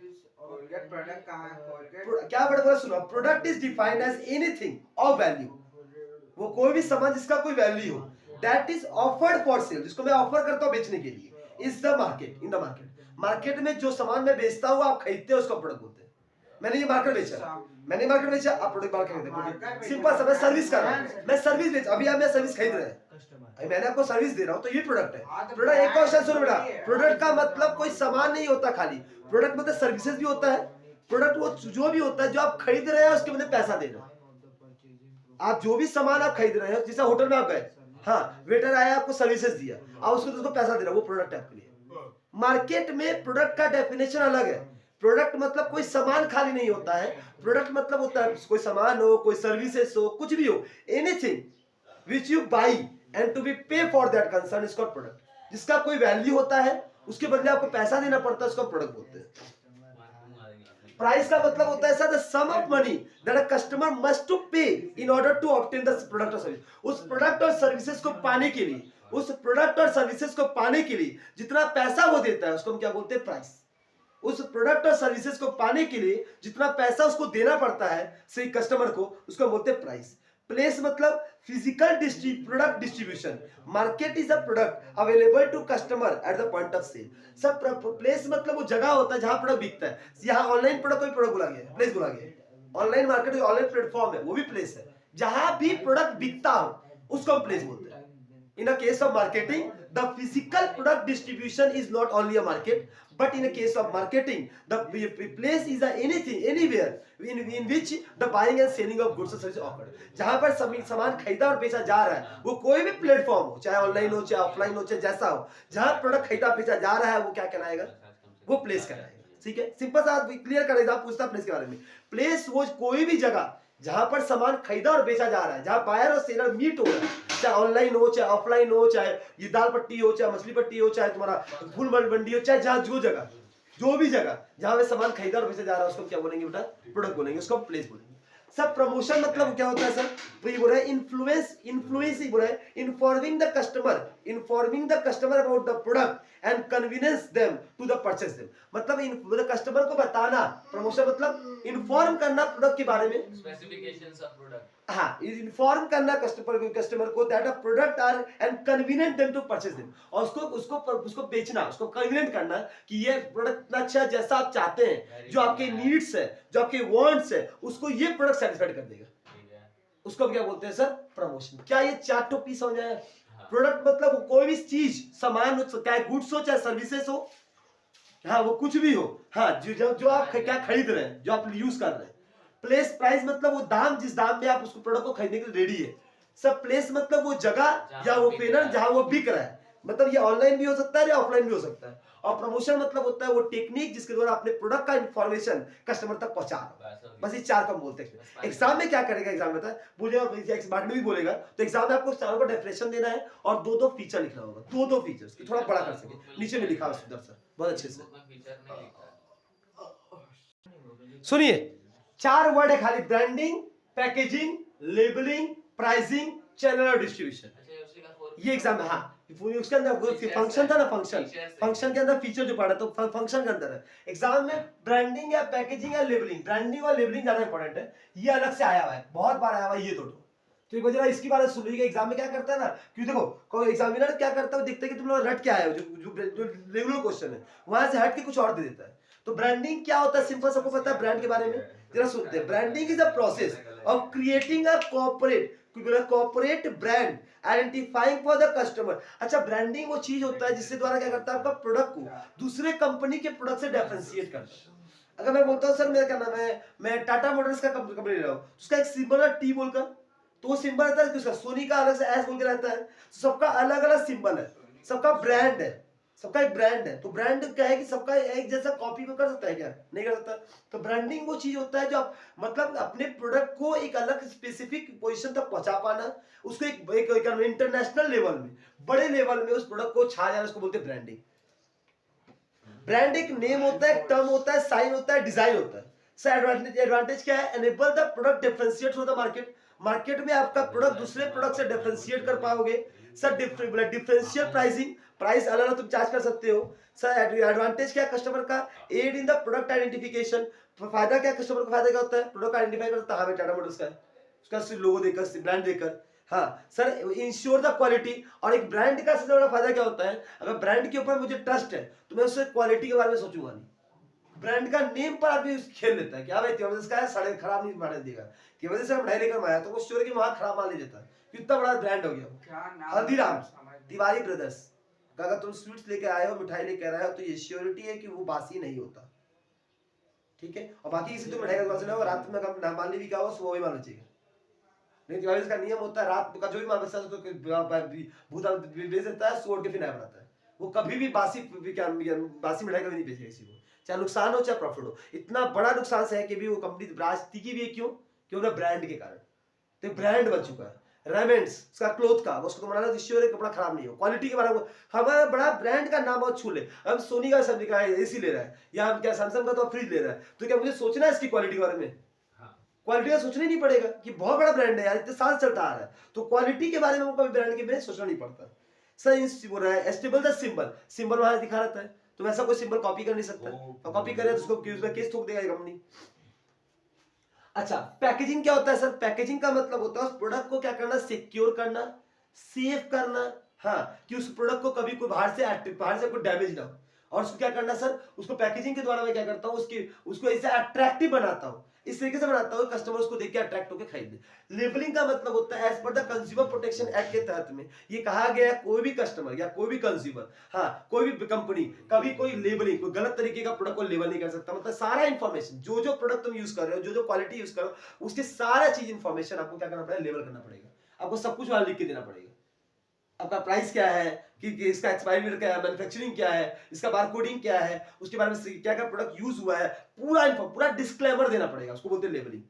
कोलगेट प्रोडक्ट कहाँ है? कोलगेट क्या वर्ड बोला सुनो, product is defined as anything of value, वो कोई भी सामान जिसका कोई वैल्यू हो, that is offered for sale, जिसको मैं ऑफर करता हूँ बेचने के लिए, is the market, in the market, market में जो सामान मैं बेचता हूँ आप खरीदते हो उसको प्रोडक्ट बोलते हैं। मैंने ये मार्केट बेचा, मैंने मार्केट बेचा, आप प्रोडक्ट मार्केट खरीदते, सिंपल सा, मैं सर्विस कर रहा हूँ, मैं सर्विस बेच, अभी आप मैं सर्विस खरीद रहे हैं, अभी मैंने आपको सर्विस दे रहा हूँ तो ये प्रोडक्ट है। प्रोडक्ट एक क्वेश्चन सुनो बेटा, प्रोडक्ट का मतलब कोई सामान नहीं होता खाली, प्रोडक्ट मतलब सर्विसेज भी होता है, प्रोडक्ट वो जो भी होता है जो आप खरीद रहे हैं उसके मतलब पैसा दे रहे हो, आप जो भी सामान आप खरीद रहे हो, जैसे होटल में आप गए, हाँ वेटर आया आपको सर्विसेज दिया, आप उसको पैसा दे रहे हो, वो प्रोडक्ट है आपके लिए। मार्केट में प्रोडक्ट का डेफिनेशन अलग है, प्रोडक्ट मतलब कोई सामान खाली नहीं होता है, प्रोडक्ट मतलब होता है कोई सामान हो, कोई सर्विसेज हो, कुछ भी हो, anything which you buy and to be pay for that concern is called product, जिसका कोई वैल्यू होता है उसके बदले आपको पैसा देना पड़ता है, उसको प्रोडक्ट बोलते हैं। प्राइस का मतलब होता है sir the sum of money that a customer must to pay in order to obtain the product और सर्विस, उस प्रोडक्ट और सर्विसेज को पाने के लिए, उस प्रोडक्ट और सर्विसेज को पाने के लिए जितना पैसा वो देता है उसको हम क्या बोलते हैं, प्राइस। उस प्रोडक्ट और सर्विसेज को पाने के लिए जितना पैसा उसको देना पड़ता है सही कस्टमर को, उसको बोलते हैं प्राइस। प्लेस मतलब physical product distribution, market is a product available to customer at the point of sale. सब प्लेस मतलब वो जगह होता है जहां प्रोडक्ट बिकता है, यहाँ ऑनलाइन प्रोडक्ट कोई प्रोडक्ट बोला गया, प्लेस बोला गया, ऑनलाइन मार्केट ऑनलाइन प्लेटफॉर्म है वो भी प्लेस है, जहां भी प्रोडक्ट बिकता हो उसको हम प्लेस बोलते हैं। In a case of marketing, the physical product distribution is not only a market, but in a case of marketing, the place is a anything, anywhere in which the buying and selling of goods or services occur. जहाँ पर सामान खरीदा और बेचा जा रहा है, वो कोई भी प्लेटफॉर्म हो, चाहे ऑनलाइन हो, चाहे ऑफलाइन हो, चाहे जैसा हो, जहाँ प्रोडक्ट खरीदा बेचा जा रहा है वो क्या कहलाएगा, वो प्लेस कहलाएगा। ठीक है, सिंपल सा क्लियर कर देता, पूछता प्लेस के बारे में। प्लेस वो कोई भी जगह जहां पर सामान खरीदा और बेचा जा रहा है, जहां बायर और सेलर मीट हो रहा है, चाहे ऑनलाइन हो, चाहे ऑफलाइन हो, चाहे ये दाल पट्टी हो, चाहे मछली पट्टी हो, चाहे तुम्हारा फूल मंडी हो, चाहे जहां जो भी जगह जहां में सामान खरीदा और बेचा जा रहा है उसको क्या बोलेंगे बेटा, प्रोडक्ट बोलेंगे, उसको प्लेस बोलेंगे। सब प्रमोशन मतलब क्या होता है सर, तो ये बोल रहा है इन्फ्लुएंस ही बोल रहा है, informing the customer about the product and convenience them to the purchase them, मतलब कस्टमर को बताना, प्रमोशन मतलब इन्फॉर्म करना प्रोडक्ट के बारे में, स्पेसिफिकेशंस ऑफ प्रोडक्ट, हाँ इन्फॉर्म करना कस्टमर को that a product are and convenient them to purchase them, और उसको बेचना, उसको कन्वीनियंट करना कि ये प्रोडक्ट इतना अच्छा जैसा आप चाहते हैं, जो आपके नीड्स है, जो आपके वांट्स है, उसको ये प्रोडक्ट सेटिस्फाइड कर देगा, उसको क्या बोलते हैं सर, प्रमोशन। क्या ये चार टो पीस हो जाए? प्रोडक्ट मतलब कोई भी चीज, सामान हो, चाहे गुड्स हो, चाहे सर्विसेज हो, हाँ वो कुछ भी हो, हाँ जो आप क्या खरीद रहे हैं, जो आप यूज कर रहे हैं। प्लेस प्राइस मतलब वो दाम, जिस दाम में आप उसको प्रोडक्ट को खरीदने के लिए रेडी है। सब प्लेस मतलब वो जगह या वो पेनर जहां वो बिक रहा है, मतलब ये ऑनलाइन भी हो सकता है या ऑफलाइन भी हो सकता है। और प्रमोशन मतलब होता है वो टेक्निक जिसके द्वारा अपने प्रोडक्ट का इंफॉर्मेशन कस्टमर तक पहुंचा रहा। बस ये चार कम बोलते हैं। एग्जाम में क्या करेगा, एग्जाम में बाद में भी बोलेगा, तो एग्जाम में आपको चारों का डेफिनेशन देना है और दो फीचर लिखना होगा, दो फीचर्स थोड़ा बड़ा कर सके, नीचे में लिखा है सुंदर सर बहुत अच्छे से। सुनिए, चार वर्ड है खाली, branding, packaging, labelling, pricing, channel और डिस्ट्रीब्यूशन। ये एग्जाम है, हाँ उसके अंदर फंक्शन था ना, फंक्शन के अंदर फीचर जो पढ़ा तो फंक्शन के अंदर है। एग्जाम में ब्रांडिंग या पैकेजिंग या लेबलिंग, ब्रांडिंग और लेबलिंग ज्यादा इंपॉर्टेंट है, ये अलग से आया हुआ है, बहुत बार आया हुआ है ये दोनों। तो एक बार इसकी बात सुन लीजिए, एग्जाम में क्या करता है ना, क्यों देखो कोई एग्जामिनर क्या करता है, देखते है कि तुम लोग रट क्या आए हो, जो रेगुलर क्वेश्चन है वहां से हट के कुछ और दे देता है। तो ब्रांडिंग क्या होता है, सिंपल सबको पता है ब्रांड के बारे में, जरा सुनते हैं। Branding is a process of creating a corporate brand identifying for the customer. अच्छा, ब्रांडिंग वो चीज होता है जिससे द्वारा क्या करता है, आपका प्रोडक्ट को दूसरे कंपनी के प्रोडक्ट से डिफरेंशिएट करता है। अगर मैं बोलता हूँ सर मेरा क्या नाम है, मैं टाटा मोटर्स का कंपनी ले रहा हूँ, उसका एक सिंबल है टी बोलकर, तो वो सिंबल रहता है किसका, सोनी का अलग से एस बोल के रहता है, सबका अलग अलग सिंबल है, सबका ब्रांड है, सबका एक ब्रांड है। तो ब्रांड क्या है कि सबका एक जैसा कॉपी को कर सकता है क्या, नहीं कर सकता। तो ब्रांडिंग वो चीज होता है जो आप मतलब अपने प्रोडक्ट को एक अलग स्पेसिफिक पोजीशन तक पहुंचा पाना, उसको एक इंटरनेशनल लेवल में, बड़े लेवल में उस प्रोडक्ट को छा जाना, उसको बोलते हैं ब्रांडिंग। ब्रांड एक नेम होता है, टर्म होता है, साइन होता है, डिजाइन होता है। सर एडवांटेज क्या है, enable the product differentiate from the market, market में आपका प्रोडक्ट दूसरे प्रोडक्ट से डिफरेंशिएट कर पाओगे। सर डिफरेंशियल प्राइसिंग, प्राइस अलग अलग तुम चार्ज कर सकते हो। सर एडवांटेज क्या कस्टमर का, aid in the product identification, फायदा क्या कस्टमर को, फायदा क्या होता है, प्रोडक्ट आइडेंटिफाई करता है, हाँ भाई टाटा मोटर्स का है, उसका लोगो देकर, ब्रांड देकर। हाँ सर इंश्योर द क्वालिटी, और एक ब्रांड का सबसे बड़ा फायदा क्या होता है, अगर ब्रांड के ऊपर मुझे ट्रस्ट है तो मैं उससे क्वालिटी के बारे में सोचूंगा नहीं। ब्रांड का नेम पर आदमी खेल लेता है कि हाँ भाई तेवदस का है, साढ़े खराब नहीं मार देगा, तेवदस से हम ढाई लेकर आया तो वो श्योर कि वहां खराब माल नहीं देता, कितना बड़ा ब्रांड हो गया वो। क्या नाम हल्दीराम, समझ नहीं। तिवारी ब्रदर्स, अगर तुम स्वीट्स लेके आए हो, मिठाई लेके आए हो, तो ये श्योरिटी है कि वो बासी नहीं होता, ठीक है। और बाकी किसी तुम मिठाई का दुकान से लाओ, रात में कम माल नहीं बिका हुआ, सुबह ही माल बेचेगा। नहीं तिवारी का नियम होता है, रात का जो भी माल बचता है उसको भूता बेच देता है, सोड़ के फिर नया बनाता है। वो कभी भी बासी मिठाई कभी नहीं बेचेगा किसी को, चाहे नुकसान हो चाहे प्रॉफिट हो। इतना बड़ा नुकसान से है कि भी वो कंपनी आज टिकी भी है, क्यों ना ब्रांड के कारण, तो ब्रांड बन चुका है। रेमेंड्स उसका क्लोथ का, उसको बनाना श्योर है कपड़ा खराब नहीं हो। क्वालिटी के बारे में हमारा बड़ा ब्रांड का नाम बहुत छू ले, हम सोनी का सब लिखा है, एसी ले रहा है, या हम क्या सैमसंग का तो फ्रिज ले रहा है, तो क्या मुझे सोचना है इसकी क्वालिटी के बारे में, क्वालिटी का सोचना ही नहीं पड़ेगा कि बहुत बड़ा ब्रांड है यार, इतने साल चलता आ रहा है, तो क्वालिटी के बारे में कभी ब्रांड के बारे में सोचना नहीं पड़ता। सर बोल रहा है एस्टेबल द सिंबल वहां दिखा रहता है, तो वैसा कोई सिंबल कॉपी कर नहीं सकता, और कॉपी करे तो उसको केस ठोक देगा कंपनी। अच्छा पैकेजिंग क्या होता है सर, पैकेजिंग का मतलब होता है उस प्रोडक्ट को क्या करना, सिक्योर करना, सेफ करना, हाँ कि उस प्रोडक्ट को कभी कोई बाहर से कोई डैमेज ना हो, और उसको क्या करना सर, उसको पैकेजिंग के द्वारा मैं क्या करता हूँ, उसको ऐसे अट्रैक्टिव बनाता हूँ, इस तरीके से बनाता हूँ कस्टमर उसको देख के अट्रैक्ट होकर खरीदे। लेबलिंग का मतलब होता है as per the consumer protection act के तहत में ये कहा गया है, कोई भी कस्टमर या कोई भी कंज्यूमर, हाँ कोई भी कंपनी कभी कोई लेबलिंग, कोई गलत तरीके का प्रोडक्ट को लेबल नहीं कर सकता। मतलब सारा इंफॉर्मेशन, जो प्रोडक्ट तुम यूज कर रहे हो, जो क्वालिटी यूज कर रहे हो, उसके सारा चीज इंफॉर्मेशन आपको क्या करना पड़ेगा, लेबल करना पड़ेगा, आपको सब कुछ वहां लिख के देना पड़ेगा। आपका प्राइस क्या है, कि इसका एक्सपायरी डेट क्या है, मैन्युफैक्चरिंग क्या है, इसका बारकोडिंग क्या है, उसके बारे में क्या क्या प्रोडक्ट यूज हुआ है, पूरा डिस्क्लेमर देना पड़ेगा, उसको बोलते हैं लेबलिंग।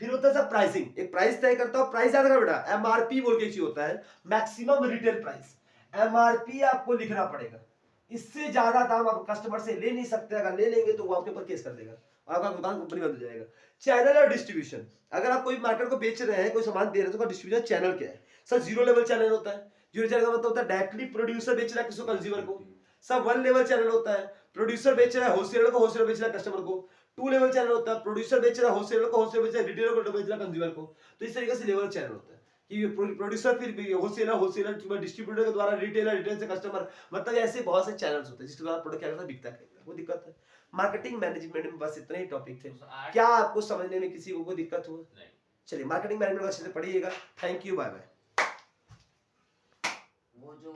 फिर होता है सर प्राइसिंग, एक प्राइस तय करता हूं, प्राइस याद रखना बेटा, एमआरपी बोल के चीज होता है, मैक्सिमम रिटेल प्राइस, एमआरपी आपको लिखना पड़ेगा, इससे ज्यादा दाम आप कस्टमर से ले नहीं सकते, अगर ले लेंगे तो वो आपके ऊपर केस कर देगा और आपका दुकान कंपनी बंद हो जाएगा। चैनल और डिस्ट्रीब्यूशन, अगर आप कोई मार्केट को बेच रहे हैं, कोई सामान दे रहे हैं, तो डिस्ट्रीब्यूशन चैनल क्या है सर, जीरो लेवल चैनल होता है, जीरो चैनल का मतलब होता है डायरेक्टली प्रोड्यूसर बेच रहा है किसी कंज्यूमर को, सब वन लेवल चैनल होता है, प्रोड्यूसर बेच रहा है होलसेलर को, होलसेलर बेच रहा है कस्टमर को, टू लेवल चैनल होता है, प्रोड्यूसर बेच रहा है होलसेलर को, होलसेलर बेच रहा है रिटेलर को, बेच रहा है कंज्यूमर को। तो इस तरीके से लेवल चैनल होता है कि प्रोड्यूसर फिर होलसेलर डिस्ट्रीब्यूटर के द्वारा रिटेलर, रिटेल से कस्टमर, मतलब ऐसे बहुत से चैनल्स होते हैं जिसके द्वारा प्रोडक्ट क्या करता है, बिकता है, वो दिक्कत है। मार्केटिंग मैनेजमेंट में बस इतने ही टॉपिक थे, क्या आपको समझने में किसी को दिक्कत हुआ? चलिए मार्केटिंग मैनेजमेंट को अच्छे से पढ़िएगा। Thank you, bye bye. वो जो